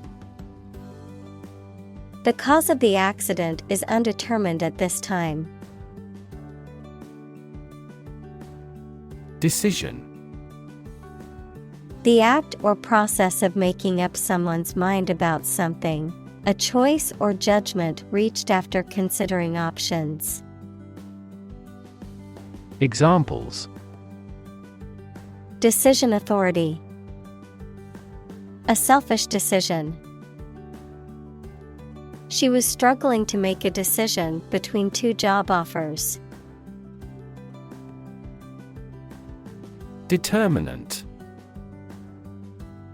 The cause of the accident is undetermined at this time. Decision. The act or process of making up someone's mind about something, a choice or judgment reached after considering options. Examples: Decision authority. A selfish decision. She was struggling to make a decision between two job offers. Determinant.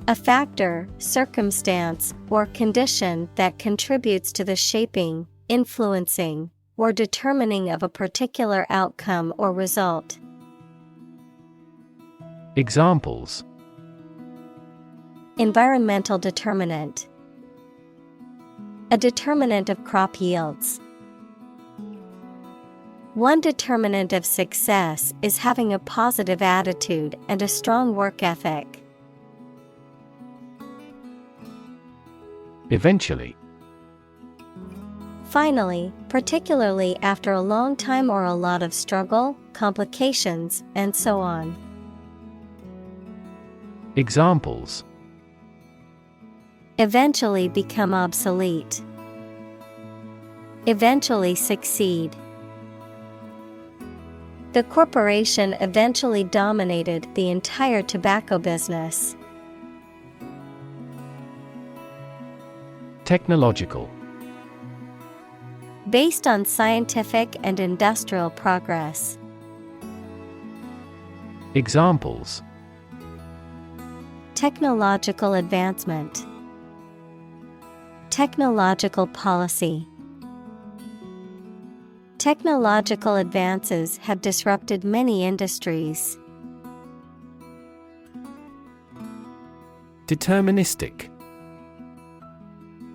A factor, circumstance, or condition that contributes to the shaping, influencing, or determining of a particular outcome or result. Examples: Environmental determinant. A determinant of crop yields. One determinant of success is having a positive attitude and a strong work ethic. Eventually. Finally, particularly after a long time or a lot of struggle, complications, and so on. Examples: Eventually become obsolete. Eventually succeed. The corporation eventually dominated the entire tobacco business. Technological. Based on scientific and industrial progress. Examples: Technological advancement. Technological policy. Technological advances have disrupted many industries. Deterministic.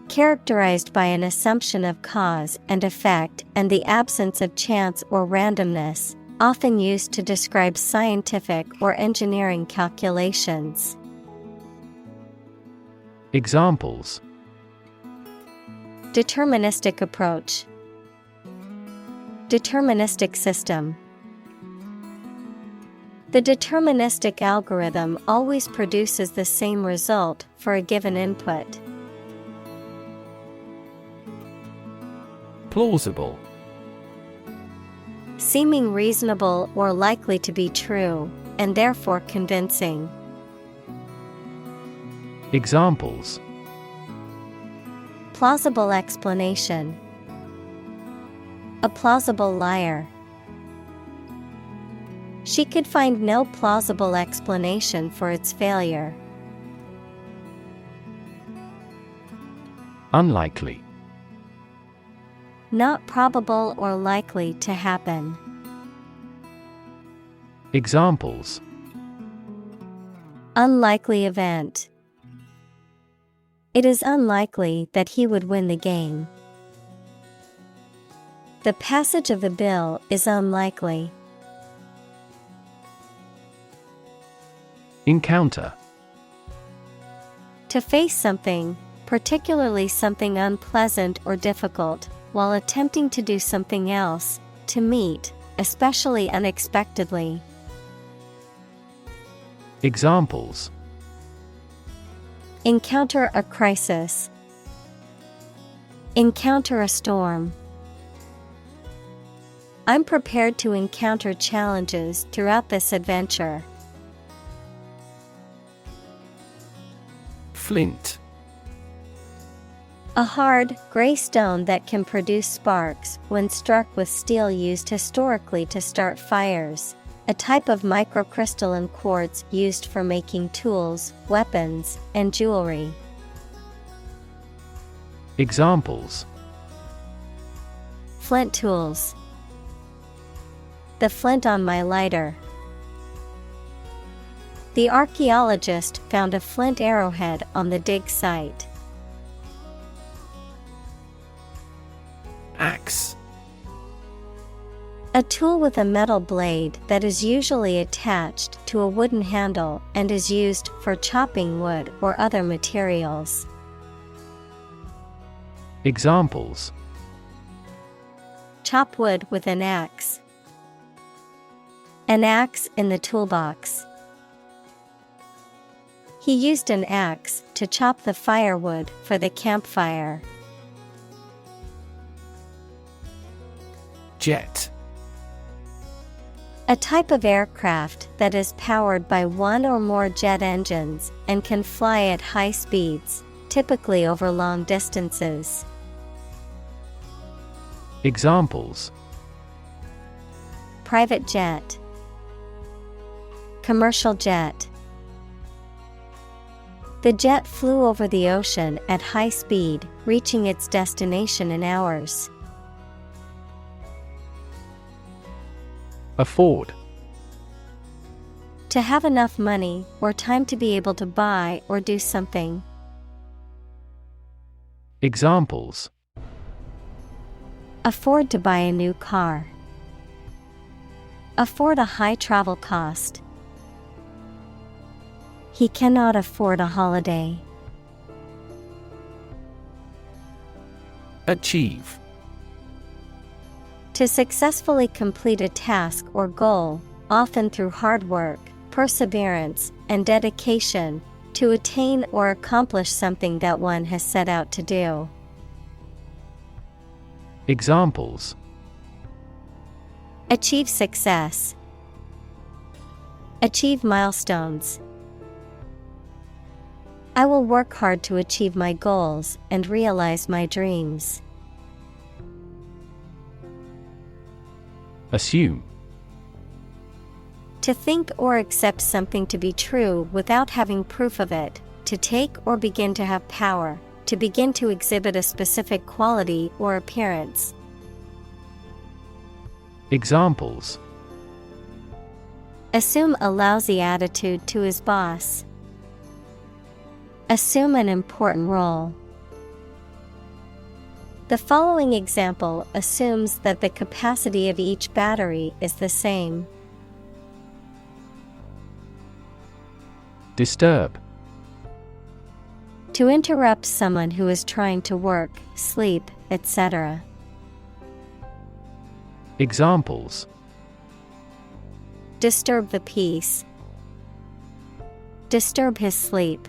Characterized by an assumption of cause and effect and the absence of chance or randomness, often used to describe scientific or engineering calculations. Examples: Deterministic approach. Deterministic system. The deterministic algorithm always produces the same result for a given input. Plausible. Seeming reasonable or likely to be true, and therefore convincing. Examples: Plausible explanation. A plausible liar. She could find no plausible explanation for its failure. Unlikely. Not probable or likely to happen. Examples: Unlikely event. It is unlikely that he would win the game. The passage of the bill is unlikely. Encounter. To face something, particularly something unpleasant or difficult, while attempting to do something else, to meet, especially unexpectedly. Examples: Encounter a crisis. Encounter a storm. I'm prepared to encounter challenges throughout this adventure. Flint. A hard, gray stone that can produce sparks when struck with steel used historically to start fires. A type of microcrystalline quartz used for making tools, weapons, and jewelry. Examples: Flint tools. The flint on my lighter. The archaeologist found a flint arrowhead on the dig site. Axe. A tool with a metal blade that is usually attached to a wooden handle and is used for chopping wood or other materials. Examples: Chop wood with an axe. An axe in the toolbox. He used an axe to chop the firewood for the campfire. Jet. A type of aircraft that is powered by one or more jet engines and can fly at high speeds, typically over long distances. Examples: Private jet. Commercial jet. The jet flew over the ocean at high speed, reaching its destination in hours. Afford. To have enough money or time to be able to buy or do something. Examples: Afford to buy a new car. Afford a high travel cost. He cannot afford a holiday. Achieve. To successfully complete a task or goal, often through hard work, perseverance, and dedication, to attain or accomplish something that one has set out to do. Examples: Achieve success. Achieve milestones. I will work hard to achieve my goals and realize my dreams. Assume. To think or accept something to be true without having proof of it, to take or begin to have power, to begin to exhibit a specific quality or appearance. Examples: Assume a lousy attitude to his boss. Assume an important role. The following example assumes that the capacity of each battery is the same. Disturb. To interrupt someone who is trying to work, sleep, etc. Examples: Disturb the peace. Disturb his sleep.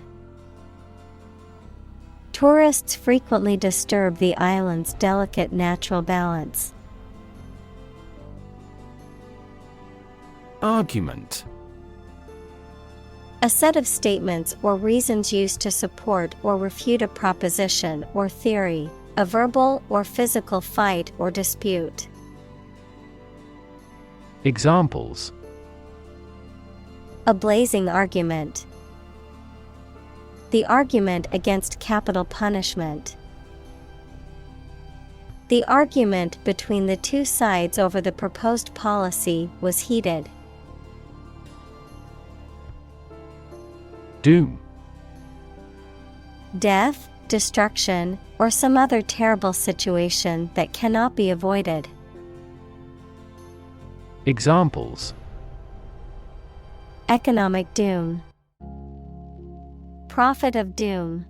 Tourists frequently disturb the island's delicate natural balance. Argument. A set of statements or reasons used to support or refute a proposition or theory, a verbal or physical fight or dispute. Examples: A blazing argument. The argument against capital punishment. The argument between the two sides over the proposed policy was heated. Doom. Death, destruction, or some other terrible situation that cannot be avoided. Examples: Economic doom. Prophet of doom.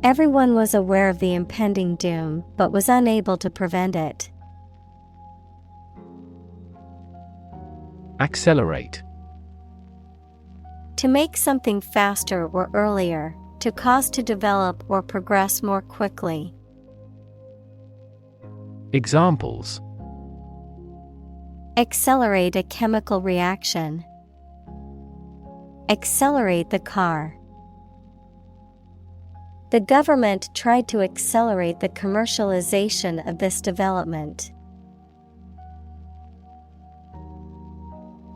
Everyone was aware of the impending doom but was unable to prevent it. Accelerate. To make something faster or earlier, to cause to develop or progress more quickly. Examples: Accelerate a chemical reaction. Accelerate the car. The government tried to accelerate the commercialization of this development.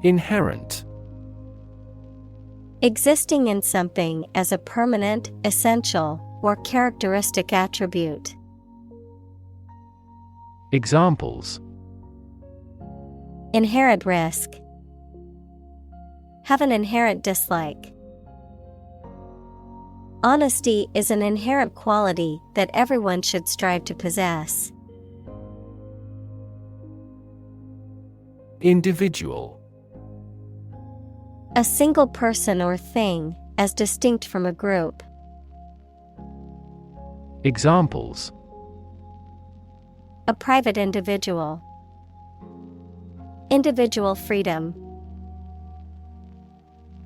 Inherent. Existing in something as a permanent, essential, or characteristic attribute. Examples: Inherent risk. Have an inherent dislike. Honesty is an inherent quality that everyone should strive to possess. Individual. A single person or thing, as distinct from a group. Examples: A private individual. Individual freedom.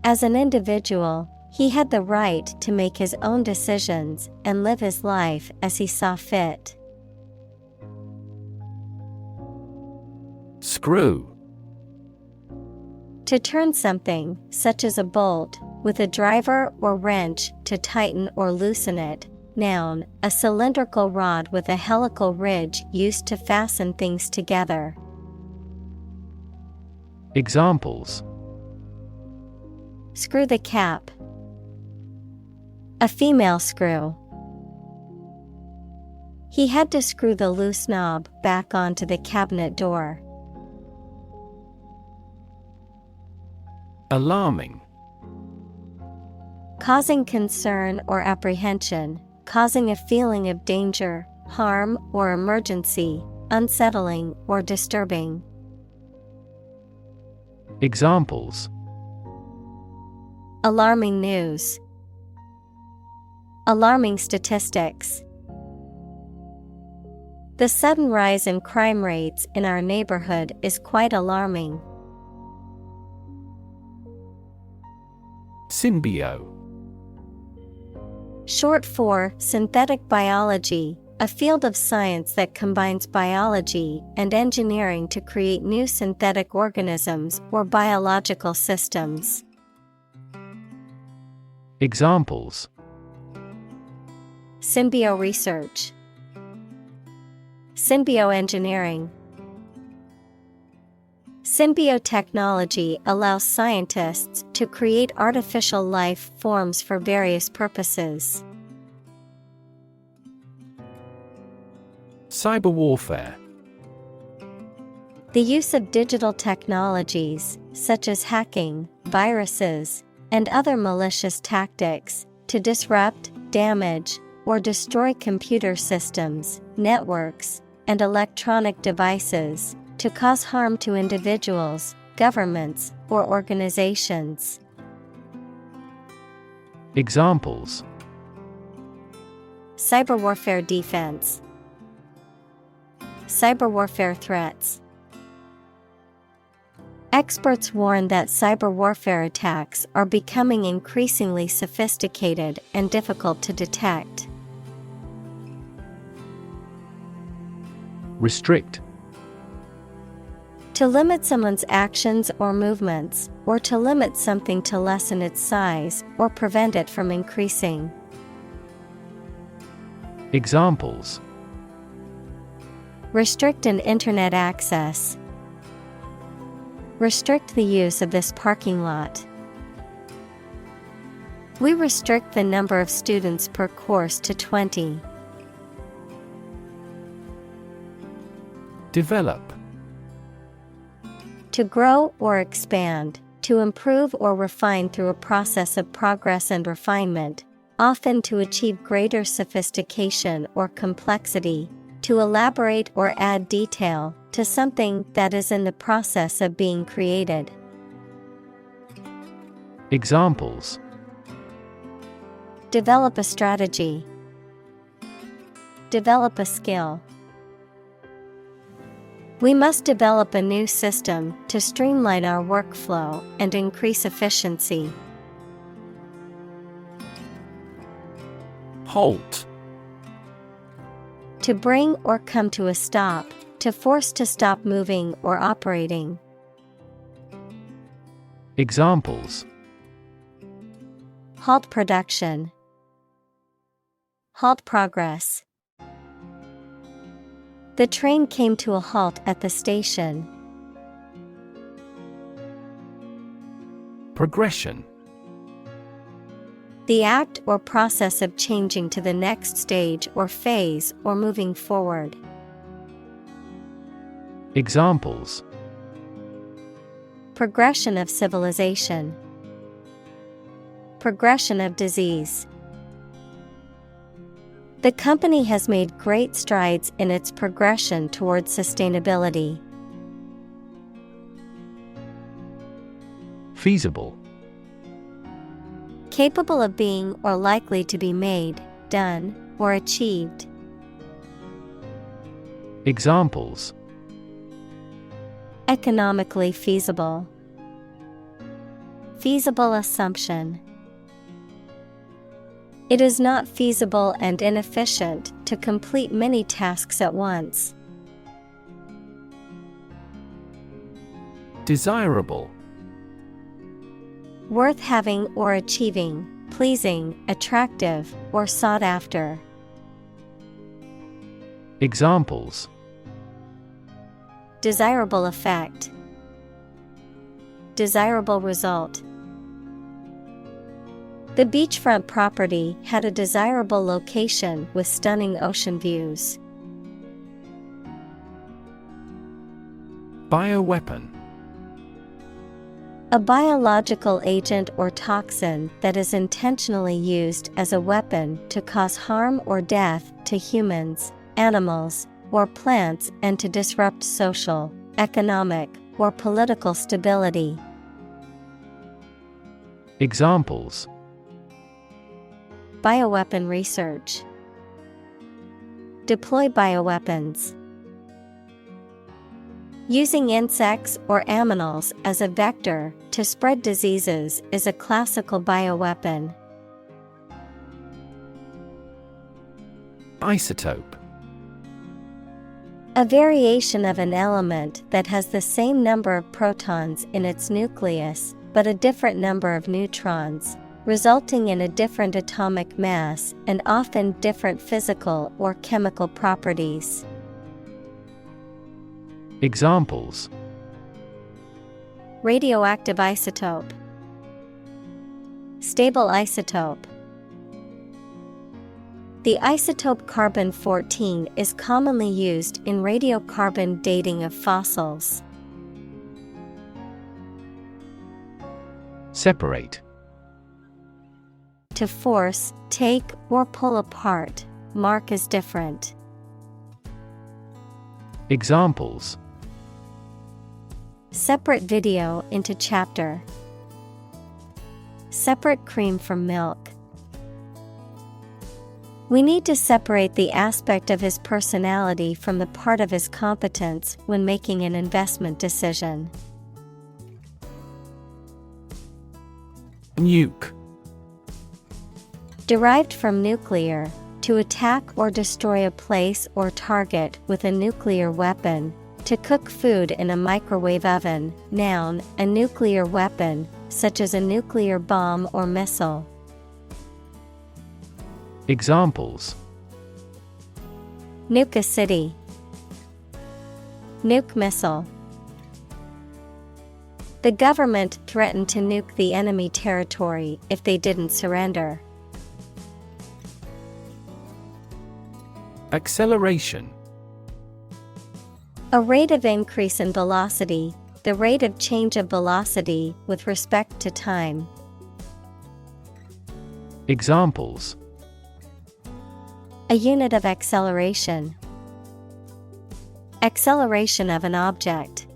As an individual, he had the right to make his own decisions and live his life as he saw fit. Screw. To turn something, such as a bolt, with a driver or wrench to tighten or loosen it. Noun, a cylindrical rod with a helical ridge used to fasten things together. Examples: Screw the cap. A female screw. He had to screw the loose knob back onto the cabinet door. Alarming. Causing concern or apprehension, causing a feeling of danger, harm, or emergency, unsettling or disturbing. Examples: Alarming news. Alarming statistics. The sudden rise in crime rates in our neighborhood is quite alarming. Symbio. Short for synthetic biology, a field of science that combines biology and engineering to create new synthetic organisms or biological systems. Examples: Symbio research. Symbioengineering. Symbiotechnology allows scientists to create artificial life forms for various purposes. Cyberwarfare. The use of digital technologies, such as hacking, viruses, and other malicious tactics, to disrupt, damage, or destroy computer systems, networks, and electronic devices, to cause harm to individuals, governments, or organizations. Examples: Cyberwarfare defense. Cyberwarfare threats. Experts warn that cyberwarfare attacks are becoming increasingly sophisticated and difficult to detect. Restrict. To limit someone's actions or movements, or to limit something to lessen its size or prevent it from increasing. Examples: Restrict an internet access. Restrict the use of this parking lot. We restrict the number of students per course to 20. Develop. To grow or expand, to improve or refine through a process of progress and refinement, often to achieve greater sophistication or complexity, to elaborate or add detail to something that is in the process of being created. Examples: Develop a strategy. Develop a skill. We must develop a new system to streamline our workflow and increase efficiency. Halt. To bring or come to a stop, to force to stop moving or operating. Examples: Halt production. Halt progress. The train came to a halt at the station. Progression. The act or process of changing to the next stage or phase or moving forward. Examples: Progression of civilization. Progression of disease. The company has made great strides in its progression towards sustainability. Feasible. Capable of being or likely to be made, done, or achieved. Examples: Economically feasible. Feasible assumption. It is not feasible and inefficient to complete many tasks at once. Desirable. Worth having or achieving, pleasing, attractive, or sought after. Examples: Desirable effect. Desirable result. The beachfront property had a desirable location with stunning ocean views. Bioweapon. A biological agent or toxin that is intentionally used as a weapon to cause harm or death to humans, animals, or plants and to disrupt social, economic, or political stability. Examples: Bioweapon research. Deploy bioweapons. Using insects or aminals as a vector to spread diseases is a classical bioweapon. Isotope. A variation of an element that has the same number of protons in its nucleus but a different number of neutrons, resulting in a different atomic mass and often different physical or chemical properties. Examples: Radioactive isotope. Stable isotope. The isotope carbon-14 is commonly used in radiocarbon dating of fossils. Separate. To force, take, or pull apart, mark as different. Examples: Separate video into chapter. Separate cream from milk. We need to separate the aspect of his personality from the part of his competence when making an investment decision. Nuke. Derived from nuclear, to attack or destroy a place or target with a nuclear weapon, to cook food in a microwave oven. Noun, a nuclear weapon, such as a nuclear bomb or missile. Examples: Nuke a city. Nuke missile. The government threatened to nuke the enemy territory if they didn't surrender. Acceleration. A rate of increase in velocity, the rate of change of velocity with respect to time. Examples: A unit of acceleration. Acceleration of an object.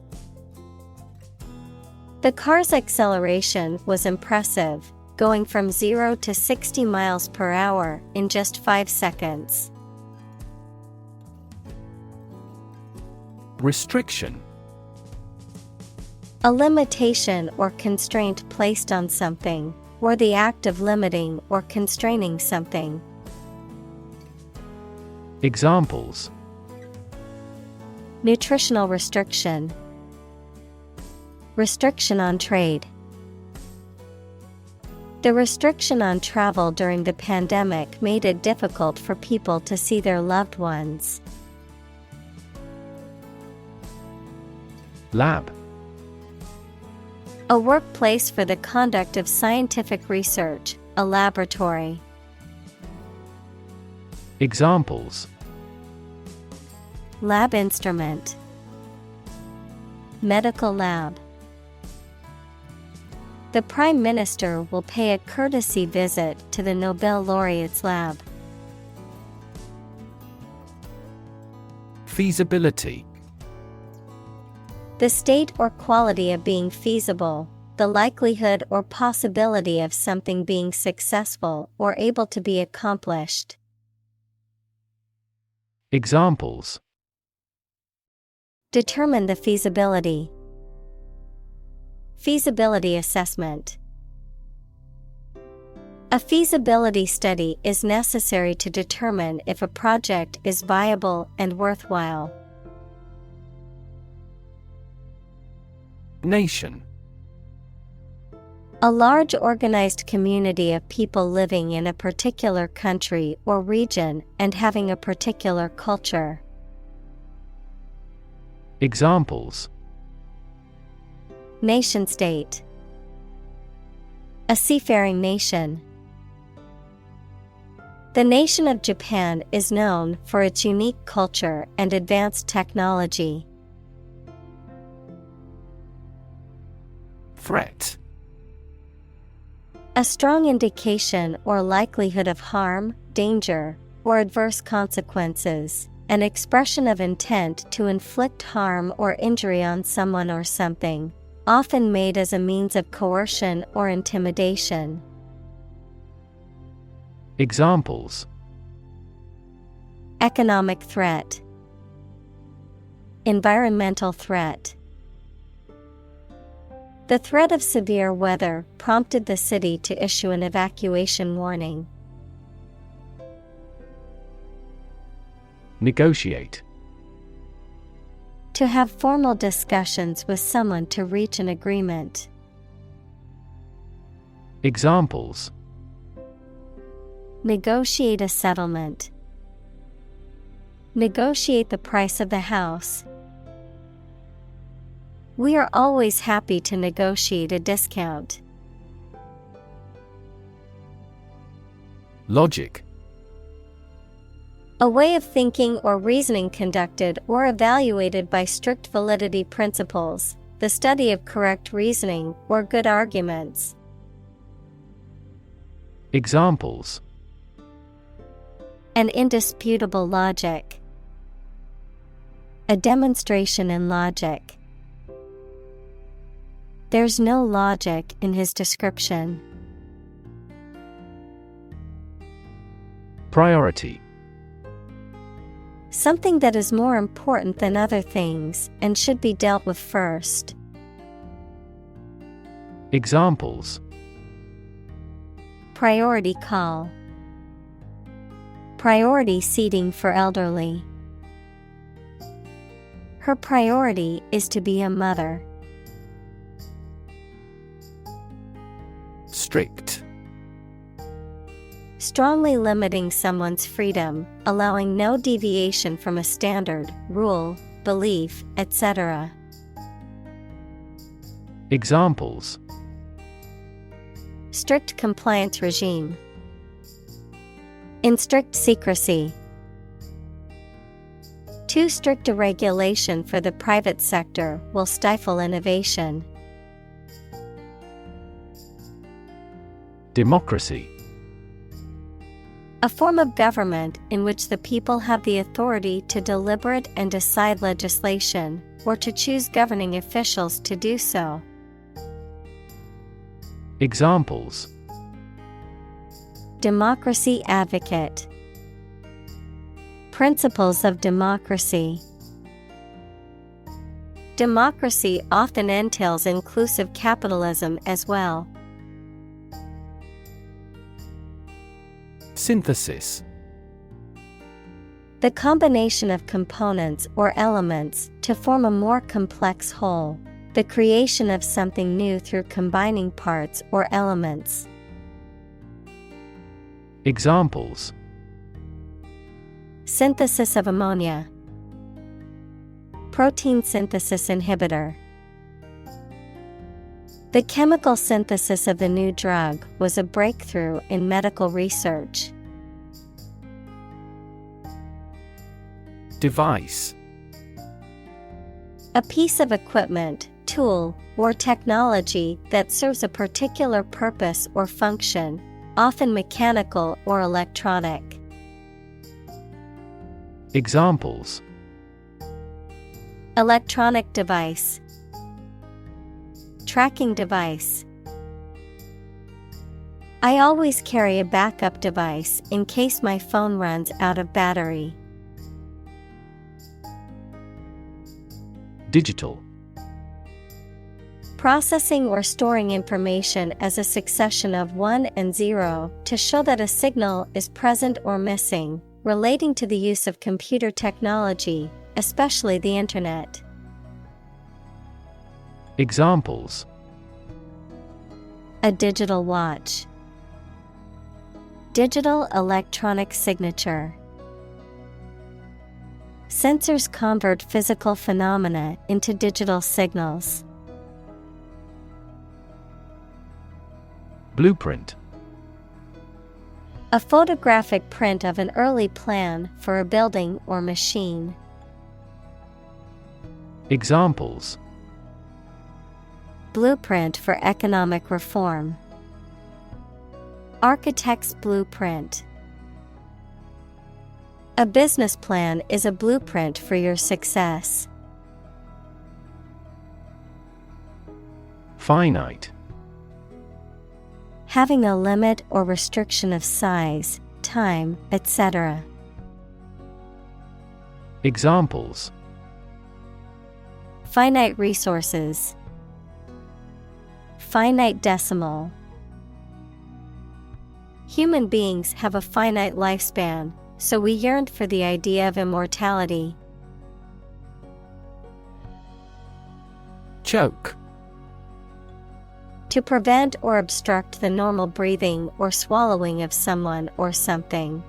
The car's acceleration was impressive, going from 0 to 60 miles per hour in just 5 seconds. Restriction. A limitation or constraint placed on something, or the act of limiting or constraining something. Examples: Nutritional restriction. Restriction on trade. The restriction on travel during the pandemic made it difficult for people to see their loved ones. Lab. A workplace for the conduct of scientific research, a laboratory. Examples: Lab instrument, medical lab. The Prime Minister will pay a courtesy visit to the Nobel laureate's lab. Feasibility. The state or quality of being feasible, the likelihood or possibility of something being successful or able to be accomplished. Examples: Determine the feasibility. Feasibility assessment. A feasibility study is necessary to determine if a project is viable and worthwhile. Nation. A large organized community of people living in a particular country or region and having a particular culture. Examples: Nation state. A seafaring nation. The nation of Japan is known for its unique culture and advanced technology. Threat. A strong indication or likelihood of harm, danger, or adverse consequences. An expression of intent to inflict harm or injury on someone or something, often made as a means of coercion or intimidation. Examples: Economic threat. Environmental threat. The threat of severe weather prompted the city to issue an evacuation warning. Negotiate. To have formal discussions with someone to reach an agreement. Examples: Negotiate a settlement. Negotiate the price of the house. We are always happy to negotiate a discount. Logic. A way of thinking or reasoning conducted or evaluated by strict validity principles, the study of correct reasoning or good arguments. Examples: An indisputable logic. A demonstration in logic. There's no logic in his description. Priority. Something that is more important than other things and should be dealt with first. Examples: Priority call. Priority seating for elderly. Her priority is to be a mother. Strict. Strongly limiting someone's freedom, allowing no deviation from a standard, rule, belief, etc. Examples: Strict compliance regime. In strict secrecy. Too strict a regulation for the private sector will stifle innovation. Democracy. A form of government in which the people have the authority to deliberate and decide legislation, or to choose governing officials to do so. Examples: Democracy advocate. Principles of democracy. Democracy often entails inclusive capitalism as well. Synthesis. The combination of components or elements to form a more complex whole. The creation of something new through combining parts or elements. Examples: synthesis of ammonia, protein synthesis inhibitor. The chemical synthesis of the new drug was a breakthrough in medical research. Device: a piece of equipment, tool, or technology that serves a particular purpose or function, often mechanical or electronic. Examples: electronic device, tracking device. I always carry a backup device in case my phone runs out of battery. Digital: processing or storing information as a succession of 1 and 0 to show that a signal is present or missing, relating to the use of computer technology, especially the Internet. Examples: a digital watch, digital electronic signature. Sensors convert physical phenomena into digital signals. Blueprint: a photographic print of an early plan for a building or machine. Examples: blueprint for economic reform, architect's blueprint. A business plan is a blueprint for your success. Finite: having a limit or restriction of size, time, etc. Examples: finite resources, finite decimal. Human beings have a finite lifespan, so we yearned for the idea of immortality. Choke: to prevent or obstruct the normal breathing or swallowing of someone or something.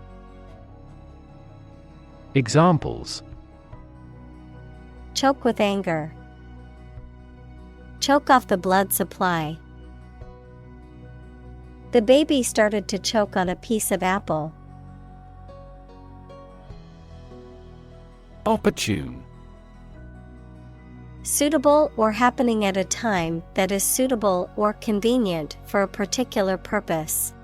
Examples: choke with anger, choke off the blood supply. The baby started to choke on a piece of apple. Opportune: suitable or happening at a time that is suitable or convenient for a particular purpose.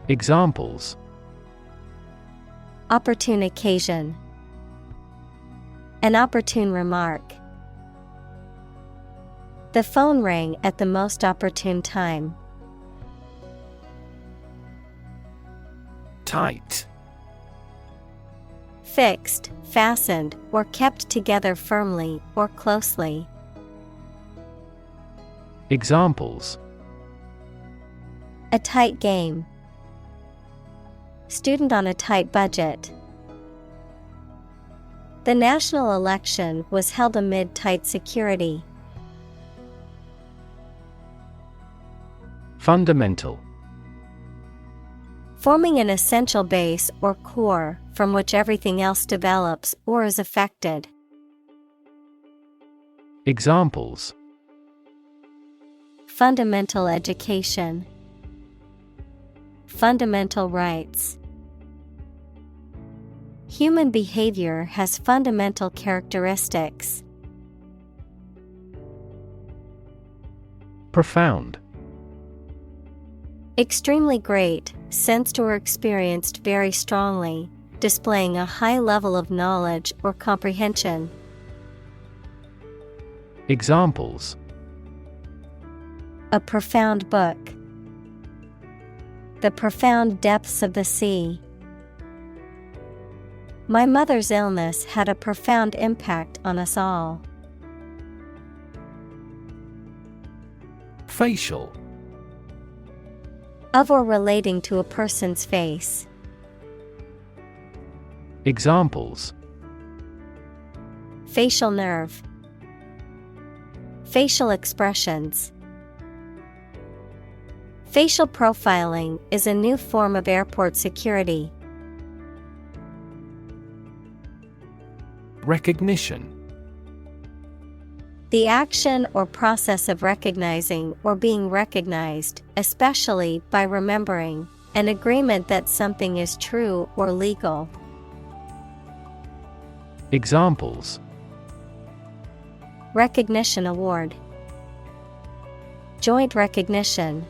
Examples: opportune occasion, an opportune remark. The phone rang at the most opportune time. Tight: fixed, fastened, or kept together firmly or closely. Examples: a tight game, student on a tight budget. The national election was held amid tight security. Fundamental: forming an essential base or core from which everything else develops or is affected. Examples: fundamental education, fundamental rights. Human behavior has fundamental characteristics. Profound: extremely great, sensed or experienced very strongly, displaying a high level of knowledge or comprehension. Examples: a profound book, the profound depths of the sea. My mother's illness had a profound impact on us all. Facial: of or relating to a person's face. Examples: facial nerve, facial expressions. Facial profiling is a new form of airport security. Recognition. The action or process of recognizing or being recognized, especially by remembering, an agreement that something is true or legal. Examples: Recognition award. Joint recognition.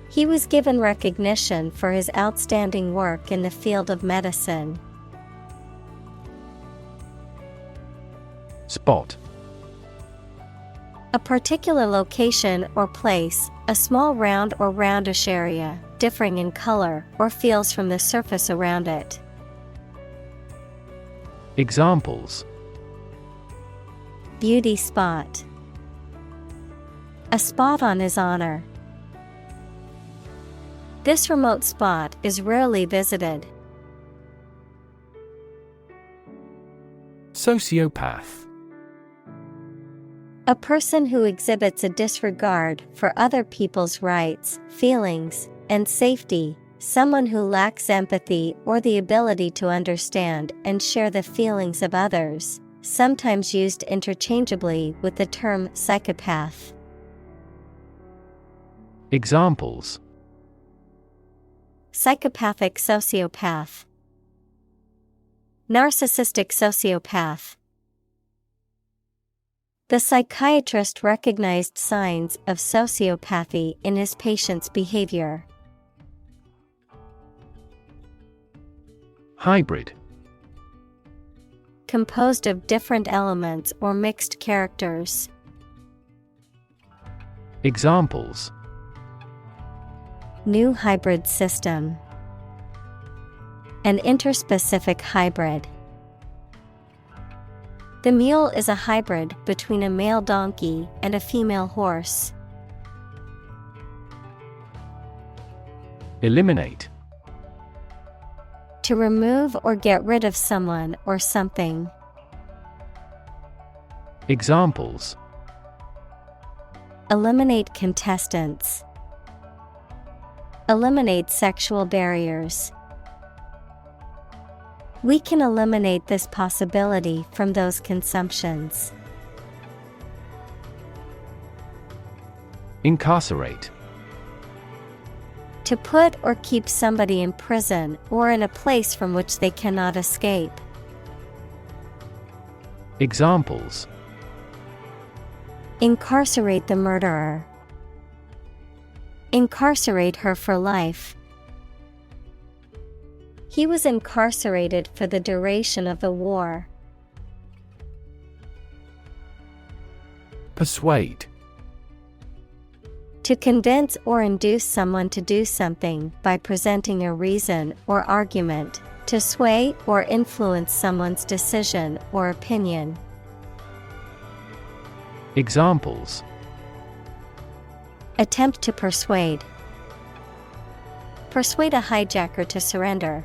He was given recognition for his outstanding work in the field of medicine. Spot. A particular location or place, a small round or roundish area, differing in color or feels from the surface around it. Examples: Beauty spot. A spot on his honor. This remote spot is rarely visited. Sociopath. A person who exhibits a disregard for other people's rights, feelings, and safety, someone who lacks empathy or the ability to understand and share the feelings of others, sometimes used interchangeably with the term psychopath. Examples: Psychopathic sociopath. Narcissistic sociopath. The psychiatrist recognized signs of sociopathy in his patient's behavior. Hybrid. Composed of different elements or mixed characters. Examples: New hybrid system. An interspecific hybrid. The mule is a hybrid between a male donkey and a female horse. Eliminate. To remove or get rid of someone or something. Examples: Eliminate contestants. Eliminate sexual barriers. We can eliminate this possibility from those consumptions. Incarcerate. To put or keep somebody in prison or in a place from which they cannot escape. Examples: Incarcerate the murderer. Incarcerate her for life. He was incarcerated for the duration of the war. Persuade. To convince or induce someone to do something by presenting a reason or argument, to sway or influence someone's decision or opinion. Examples: Attempt to persuade. Persuade a hijacker to surrender.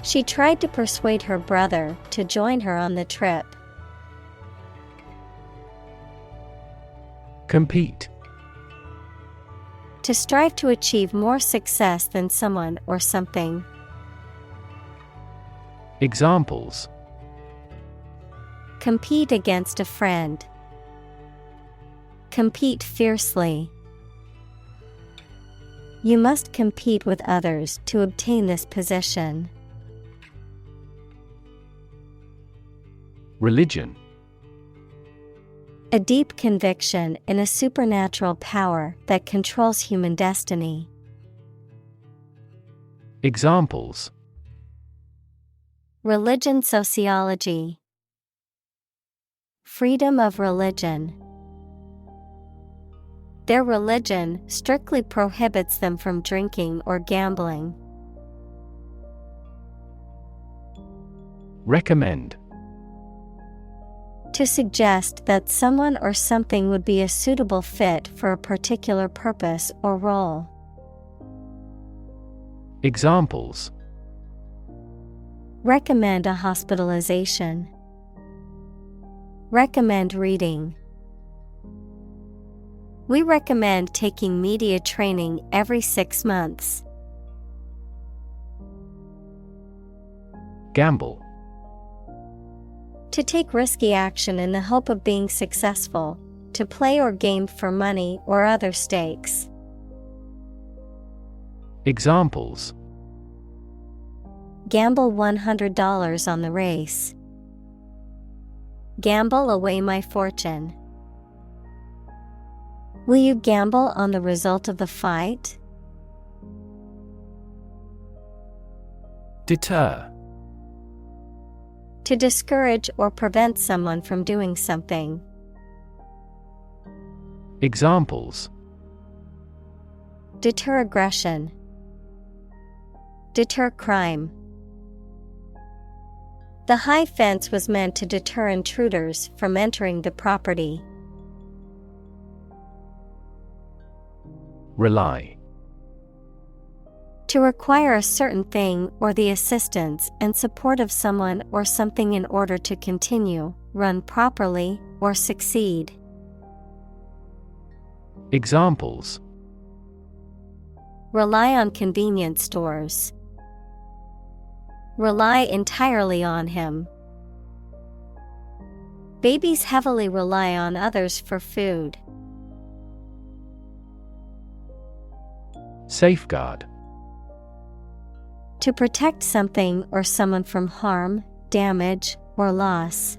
She tried to persuade her brother to join her on the trip. Compete. To strive to achieve more success than someone or something. Examples: Compete against a friend. Compete fiercely. You must compete with others to obtain this position. Religion. A deep conviction in a supernatural power that controls human destiny. Examples: Religion sociology. Freedom of religion. Their religion strictly prohibits them from drinking or gambling. Recommend. To suggest that someone or something would be a suitable fit for a particular purpose or role. Examples: Recommend a hospitalization. Recommend reading. We recommend taking media training every 6 months. Gamble. To take risky action in the hope of being successful, to play or game for money or other stakes. Examples: Gamble $100 on the race. Gamble away my fortune. Will you gamble on the result of the fight? Deter. To discourage or prevent someone from doing something. Examples: Deter aggression. Deter crime. The high fence was meant to deter intruders from entering the property. Rely. To require a certain thing or the assistance and support of someone or something in order to continue, run properly, or succeed. Examples: Rely on convenience stores. Rely entirely on him. Babies heavily rely on others for food. Safeguard. To protect something or someone from harm, damage, or loss.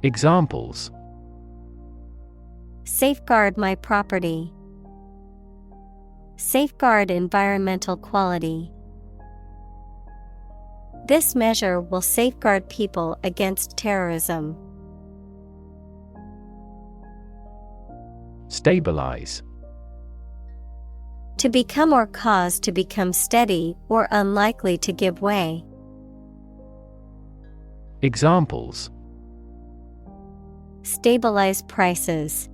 Examples: Safeguard my property. Safeguard environmental quality. This measure will safeguard people against terrorism. Stabilize. To become or cause to become steady or unlikely to give way. Examples: Stabilize prices.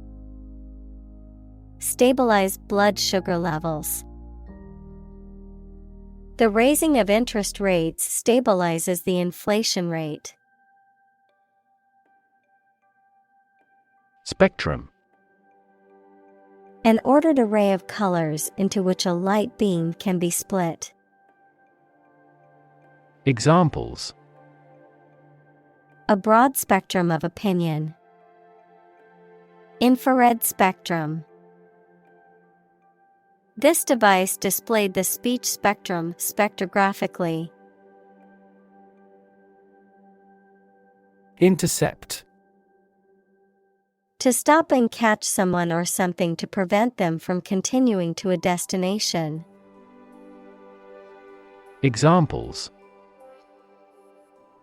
Stabilize blood sugar levels. The raising of interest rates stabilizes the inflation rate. Spectrum. An ordered array of colors into which a light beam can be split. Examples: A broad spectrum of opinion. Infrared spectrum. This device displayed the speech spectrum spectrographically. Intercept. To stop and catch someone or something to prevent them from continuing to a destination. Examples: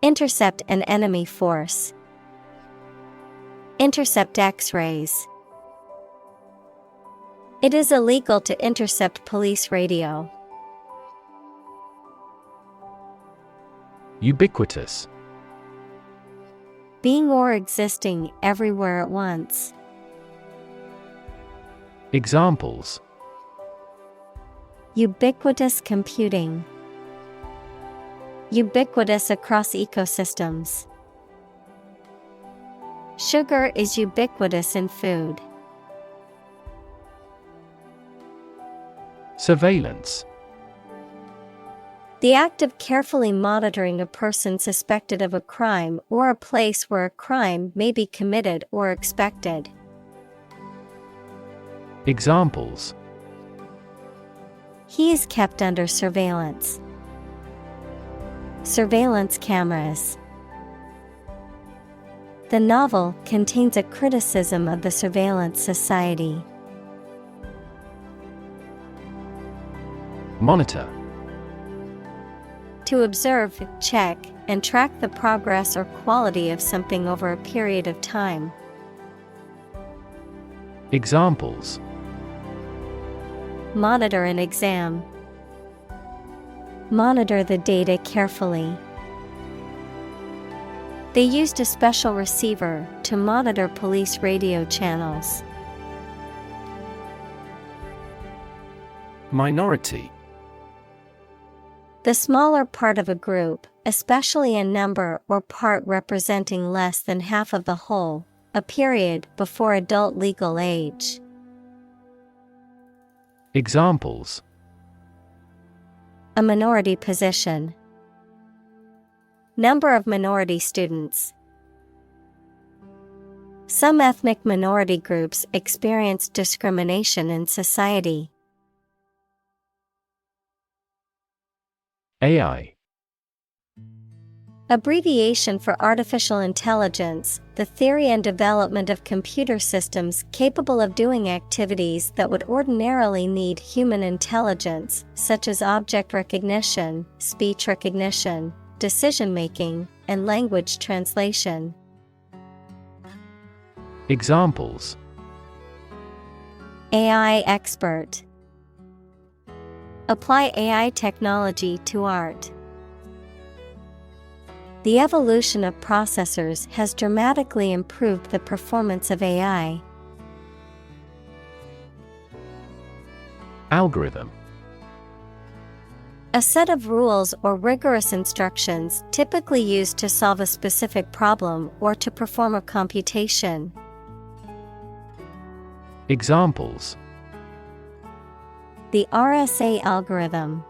Intercept an enemy force. Intercept X-rays. It is illegal to intercept police radio. Ubiquitous. Being or existing everywhere at once. Examples: Ubiquitous computing. Ubiquitous across ecosystems. Sugar is ubiquitous in food. Surveillance. The act of carefully monitoring a person suspected of a crime or a place where a crime may be committed or expected. Examples: He is kept under surveillance. Surveillance cameras. The novel contains a criticism of the surveillance society. Monitor. To observe, check, and track the progress or quality of something over a period of time. Examples: Monitor an exam. Monitor the data carefully. They used a special receiver to monitor police radio channels. Minority. The smaller part of a group, especially a number or part representing less than half of the whole, a period before adult legal age. Examples: A minority position. Number of minority students. Some ethnic minority groups experience discrimination in society. AI. Abbreviation for artificial intelligence, the theory and development of computer systems capable of doing activities that would ordinarily need human intelligence, such as object recognition, speech recognition, decision-making, and language translation. Examples: AI expert. Apply AI technology to art. The evolution of processors has dramatically improved the performance of AI. Algorithm. A set of rules or rigorous instructions typically used to solve a specific problem or to perform a computation. Examples: The RSA algorithm.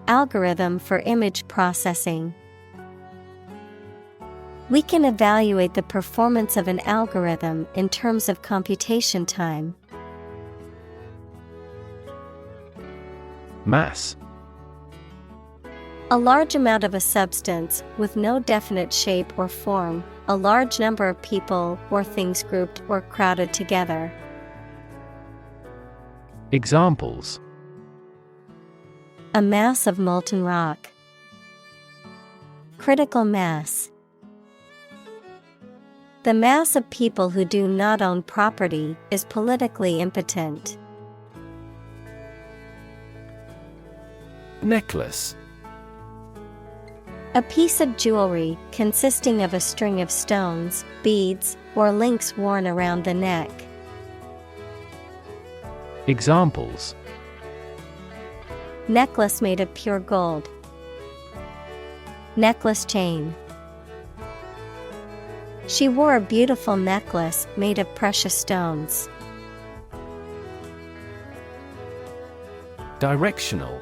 Algorithm for image processing. We can evaluate the performance of an algorithm in terms of computation time. Mass. A large amount of a substance with no definite shape or form, a large number of people or things grouped or crowded together. Examples: A mass of molten rock. Critical mass. The mass of people who do not own property is politically impotent. Necklace. A piece of jewelry consisting of a string of stones, beads, or links worn around the neck. Examples: Necklace made of pure gold. Necklace chain. She wore a beautiful necklace made of precious stones. Directional.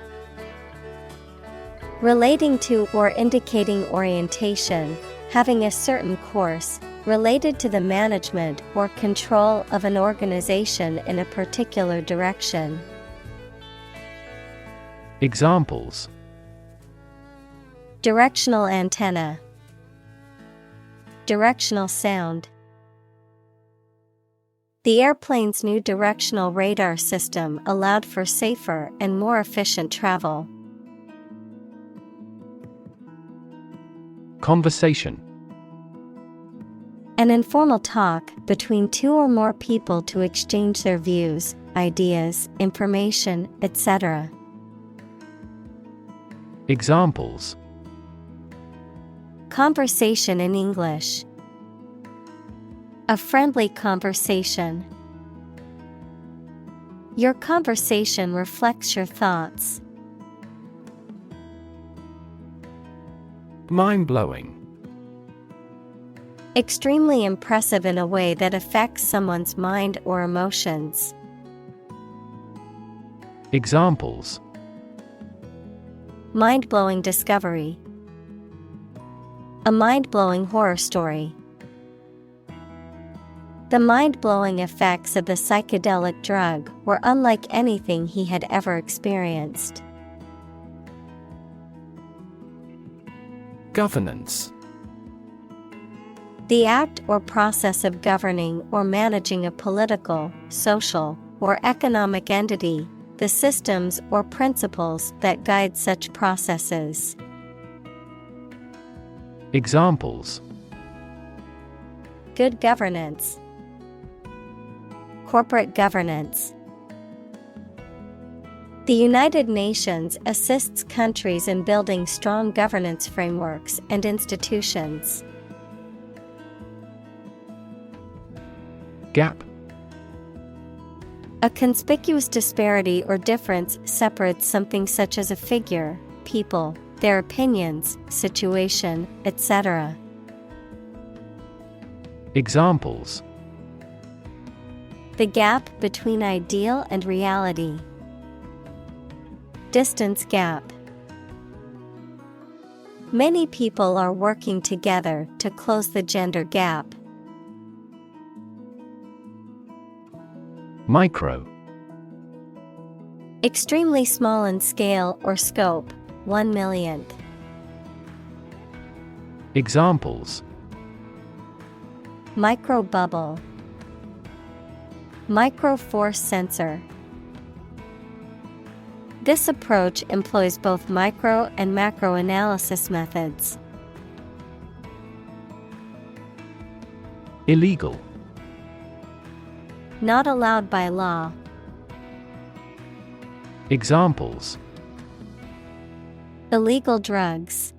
Relating to or indicating orientation, having a certain course, related to the management or control of an organization in a particular direction. Examples: Directional antenna. Directional sound. The airplane's new directional radar system allowed for safer and more efficient travel. Conversation. An informal talk between two or more people to exchange their views, ideas, information, etc. Examples: Conversation in English. A friendly conversation. Your conversation reflects your thoughts. Mind-blowing. Extremely impressive in a way that affects someone's mind or emotions. Examples: Mind-blowing discovery. A mind-blowing horror story. The mind-blowing effects of the psychedelic drug were unlike anything he had ever experienced. Governance. The act or process of governing or managing a political, social, or economic entity, the systems or principles that guide such processes. Examples: Good governance. Corporate governance. The United Nations assists countries in building strong governance frameworks and institutions. Gap. A conspicuous disparity or difference separates something such as a figure, people, their opinions, situation, etc. Examples: the gap between ideal and reality. Distance gap. Many people are working together to close the gender gap. Micro. Extremely small in scale or scope, 1/1,000,000th. Examples: Microbubble. Microforce sensor. This approach employs both micro and macro analysis methods. Illegal. Not allowed by law. Examples: Illegal drugs.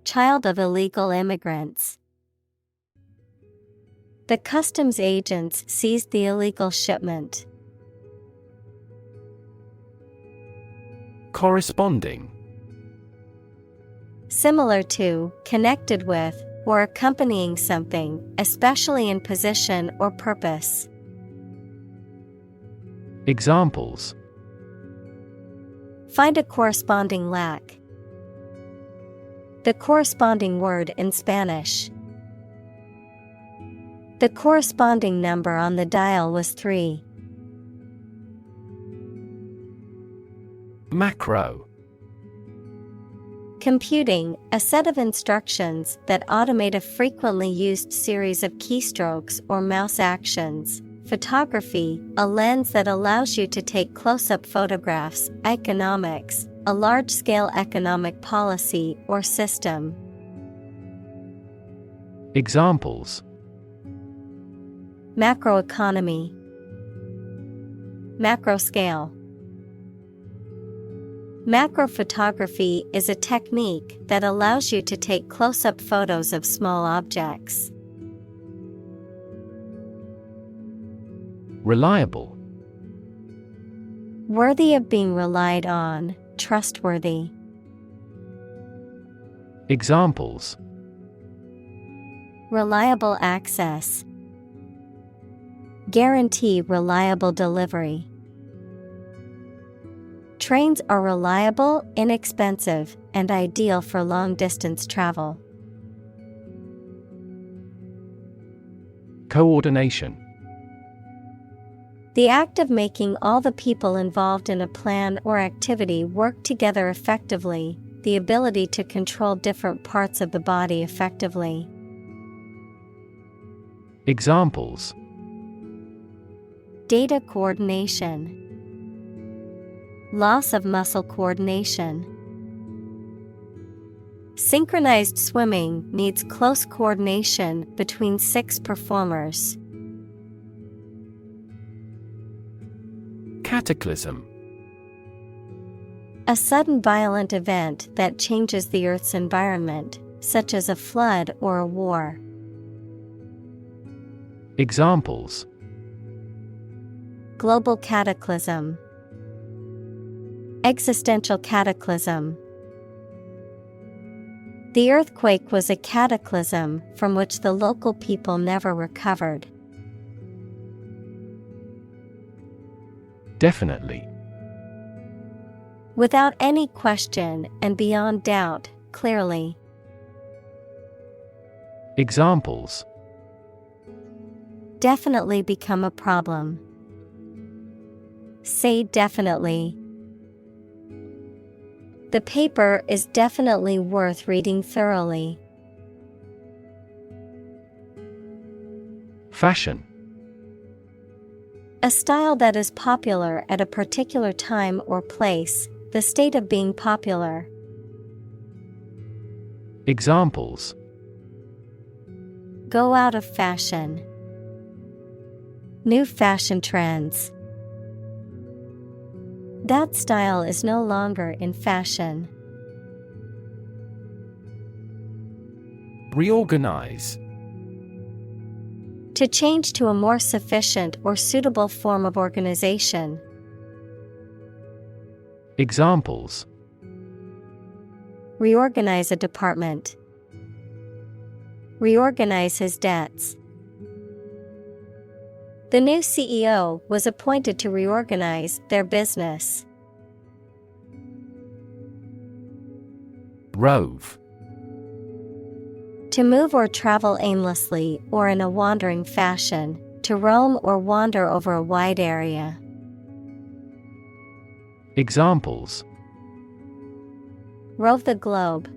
Child of illegal immigrants. The customs agents seized the illegal shipment. Corresponding. Similar to, connected with, or accompanying something, especially in position or purpose. Examples: Find a corresponding lack. The corresponding word in Spanish. The corresponding number on the dial was 3. Macro. Computing, a set of instructions that automate a frequently used series of keystrokes or mouse actions. Photography, a lens that allows you to take close-up photographs. Economics, a large-scale economic policy or system. Examples: Macroeconomy. Macro scale. Macrophotography is a technique that allows you to take close-up photos of small objects. Reliable. Worthy of being relied on, trustworthy. Examples: Reliable access. Guarantee reliable delivery. Trains are reliable, inexpensive, and ideal for long-distance travel. Coordination. The act of making all the people involved in a plan or activity work together effectively, the ability to control different parts of the body effectively. Examples: Data coordination. Loss of muscle coordination. Synchronized swimming needs close coordination between 6 performers. Cataclysm. A sudden violent event that changes the Earth's environment, such as a flood or a war. Examples: Global cataclysm. Existential cataclysm. The earthquake was a cataclysm from which the local people never recovered. Definitely. Without any question and beyond doubt, clearly. Examples: Definitely become a problem. Say definitely. The paper is definitely worth reading thoroughly. Fashion. A style that is popular at a particular time or place, the state of being popular. Examples: Go out of fashion. New fashion trends. That style is no longer in fashion. Reorganize. To change to a more sufficient or suitable form of organization. Examples: Reorganize a department. Reorganize his debts. The new CEO was appointed to reorganize their business. Rove. To move or travel aimlessly or in a wandering fashion, to roam or wander over a wide area. Examples: Rove the globe.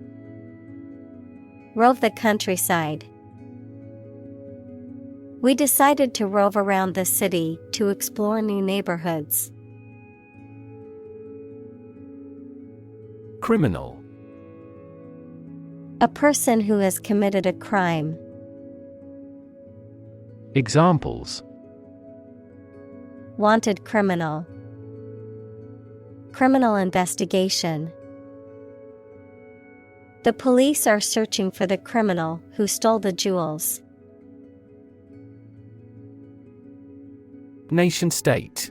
Rove the countryside. We decided to rove around the city to explore new neighborhoods. Criminal. A person who has committed a crime. Examples: Wanted criminal. Criminal investigation. The police are searching for the criminal who stole the jewels. Nation-state.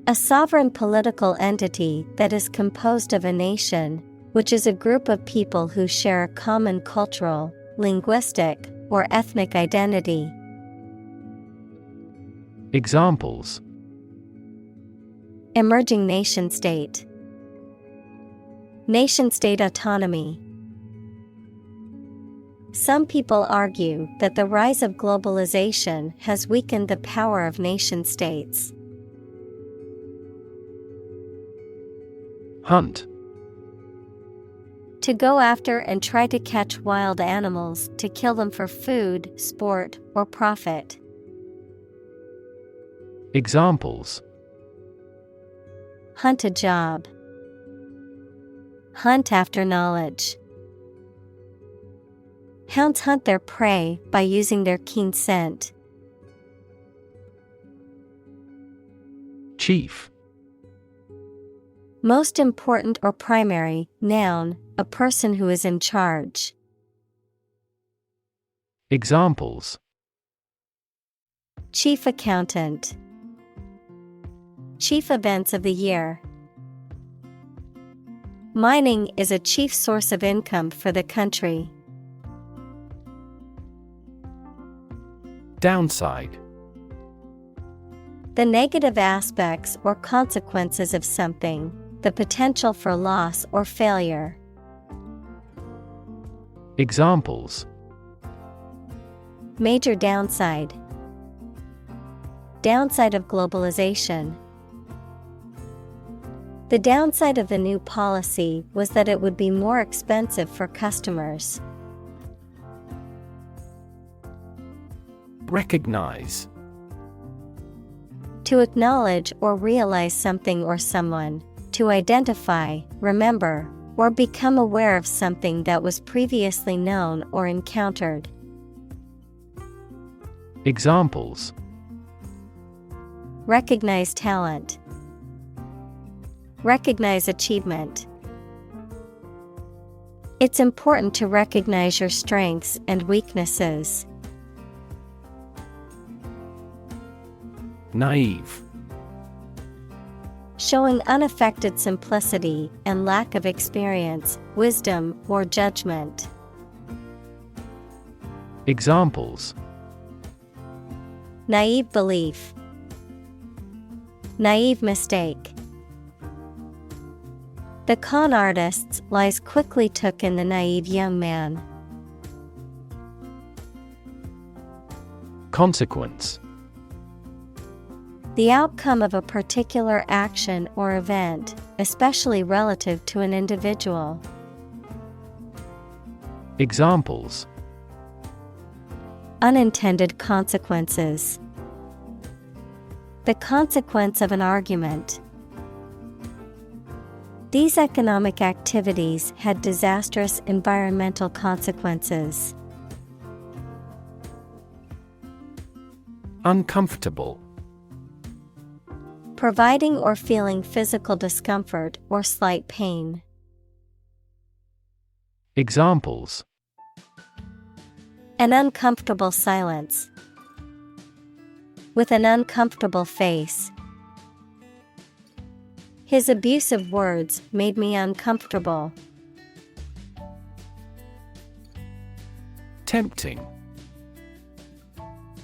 A sovereign political entity that is composed of a nation, which is a group of people who share a common cultural, linguistic, or ethnic identity. Examples: Emerging nation-state. Nation-state autonomy. Some people argue that the rise of globalization has weakened the power of nation-states. Hunt. To go after and try to catch wild animals to kill them for food, sport, or profit. Examples: Hunt a job. Hunt after knowledge. Hounds hunt their prey by using their keen scent. Chief. Most important or primary, noun, a person who is in charge. Examples: Chief accountant. Chief events of the year. Mining is a chief source of income for the country. Downside. The negative aspects or consequences of something, the potential for loss or failure. Examples: Major downside. Downside of globalization. The downside of the new policy was that it would be more expensive for customers. Recognize. To acknowledge or realize something or someone, to identify, remember, or become aware of something that was previously known or encountered. Examples: Recognize talent. Recognize achievement. It's important to recognize your strengths and weaknesses. Naive. Showing unaffected simplicity and lack of experience, wisdom, or judgment. Examples: Naive belief. Naive mistake. The con artist's lies quickly took in the naive young man. Consequence. The outcome of a particular action or event, especially relative to an individual. Examples: Unintended consequences. The consequence of an argument. These economic activities had disastrous environmental consequences. Uncomfortable. Providing or feeling physical discomfort or slight pain. Examples: An uncomfortable silence. With an uncomfortable face. His abusive words made me uncomfortable. Tempting.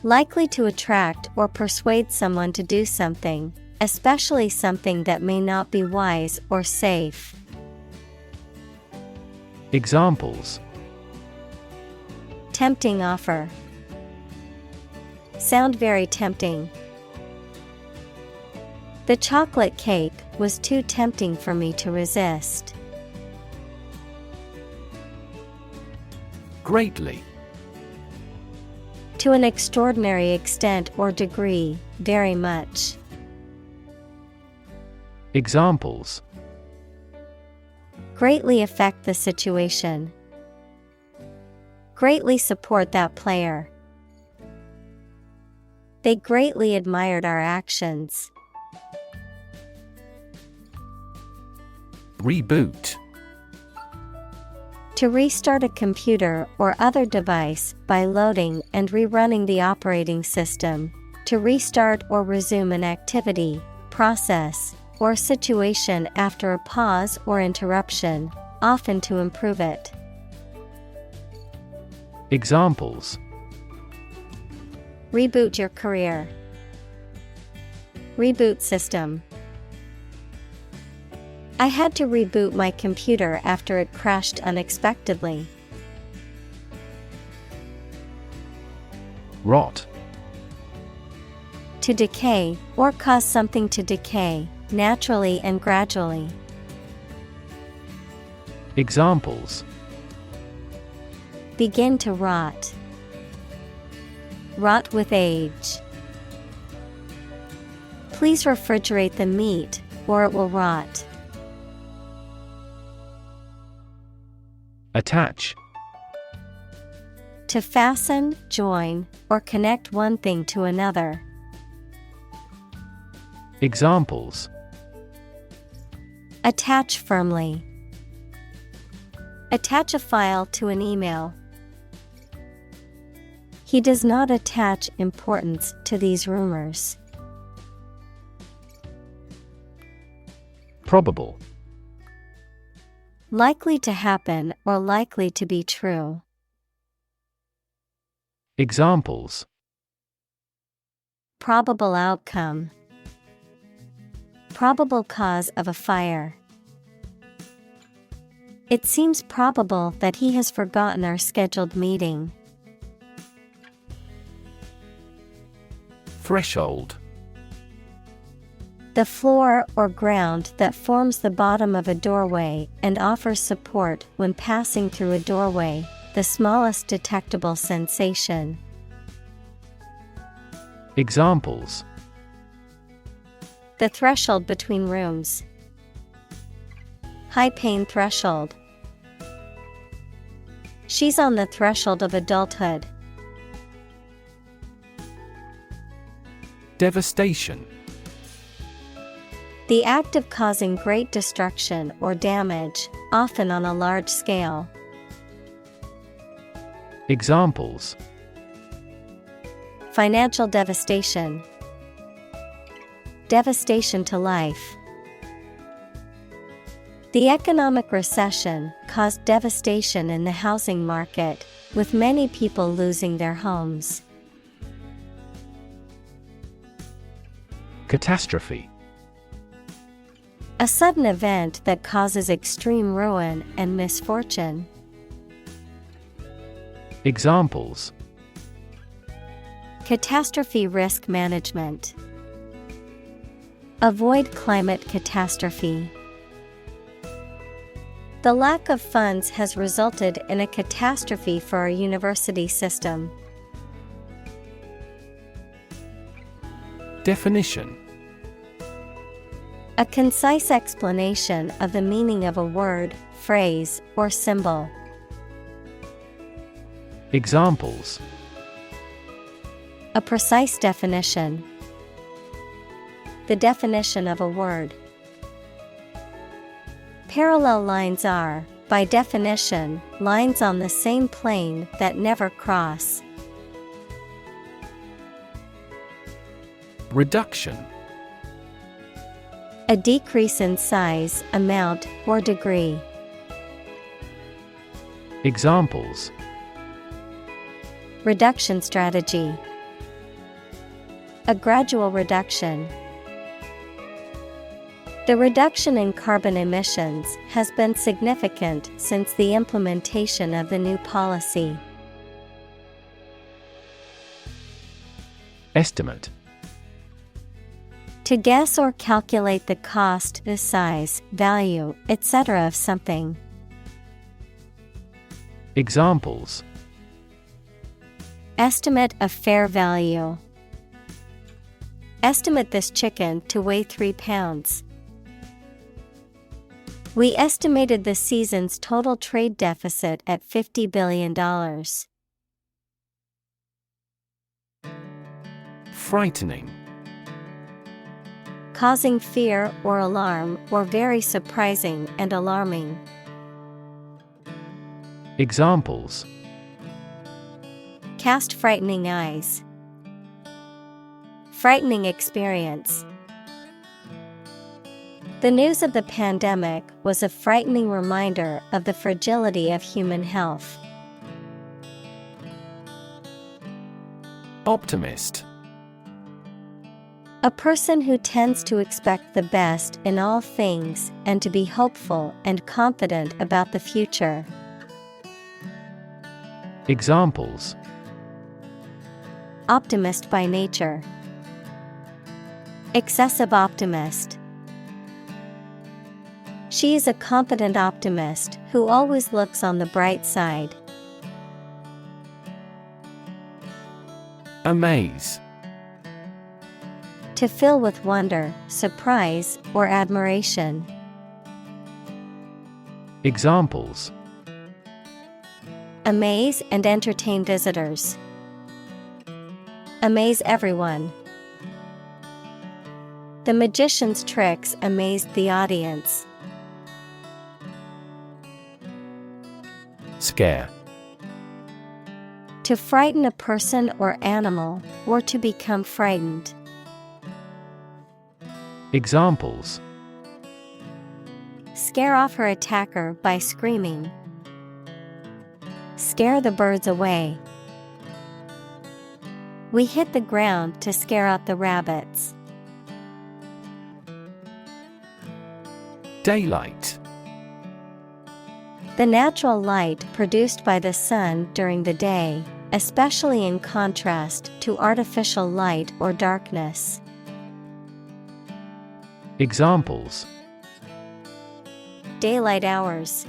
Likely to attract or persuade someone to do something, especially something that may not be wise or safe. Examples: Tempting offer. Sound very tempting. The chocolate cake was too tempting for me to resist. Greatly. To an extraordinary extent or degree, very much. Examples: Greatly affect the situation. Greatly support that player. They greatly admired our actions. Reboot. To restart a computer or other device by loading and rerunning the operating system. To restart or resume an activity, process, or situation after a pause or interruption, often to improve it. Examples: Reboot your career. Reboot system. I had to reboot my computer after it crashed unexpectedly. Rot. To decay, or cause something to decay, naturally and gradually. Examples: Begin to rot. Rot with age. Please refrigerate the meat, or it will rot. Attach. To fasten, join, or connect one thing to another. Examples: Attach firmly. Attach a file to an email. He does not attach importance to these rumors. Probable. Likely to happen or likely to be true. Examples: Probable outcome. Probable cause of a fire. It seems probable that he has forgotten our scheduled meeting. Threshold. The floor or ground that forms the bottom of a doorway and offers support when passing through a doorway, the smallest detectable sensation. Examples: The threshold between rooms. High pain threshold. She's on the threshold of adulthood. Devastation. The act of causing great destruction or damage, often on a large scale. Examples: Financial devastation. Devastation to life. The economic recession caused devastation in the housing market, with many people losing their homes. Catastrophe. A sudden event that causes extreme ruin and misfortune. Examples: Catastrophe risk management. Avoid climate catastrophe. The lack of funds has resulted in a catastrophe for our university system. Definition. A concise explanation of the meaning of a word, phrase, or symbol. Examples: A precise definition. The definition of a word. Parallel lines are, by definition, lines on the same plane that never cross. Reduction. A decrease in size, amount, or degree. Examples: Reduction strategy. A gradual reduction. The reduction in carbon emissions has been significant since the implementation of the new policy. Estimate. To guess or calculate the cost, the size, value, etc. of something. Examples. Estimate of fair value. Estimate this chicken to weigh 3 pounds. We estimated the season's total trade deficit at $50 billion. Frightening. Causing fear or alarm, or very surprising and alarming. Examples. Cast frightening eyes. Frightening experience. The news of the pandemic was a frightening reminder of the fragility of human health. Optimist. A person who tends to expect the best in all things and to be hopeful and confident about the future. Examples. Optimist by nature. Excessive optimist. She is a confident optimist who always looks on the bright side. Amaze. To fill with wonder, surprise, or admiration. Examples. Amaze and entertain visitors. Amaze everyone. The magician's tricks amazed the audience. Scare. To frighten a person or animal, or to become frightened. Examples. Scare off her attacker by screaming. Scare the birds away. We hit the ground to scare out the rabbits. Daylight. The natural light produced by the sun during the day, especially in contrast to artificial light or darkness. Examples. Daylight hours.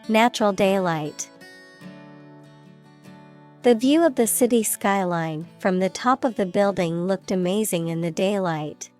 Natural daylight. The view of the city skyline from the top of the building looked amazing in the daylight.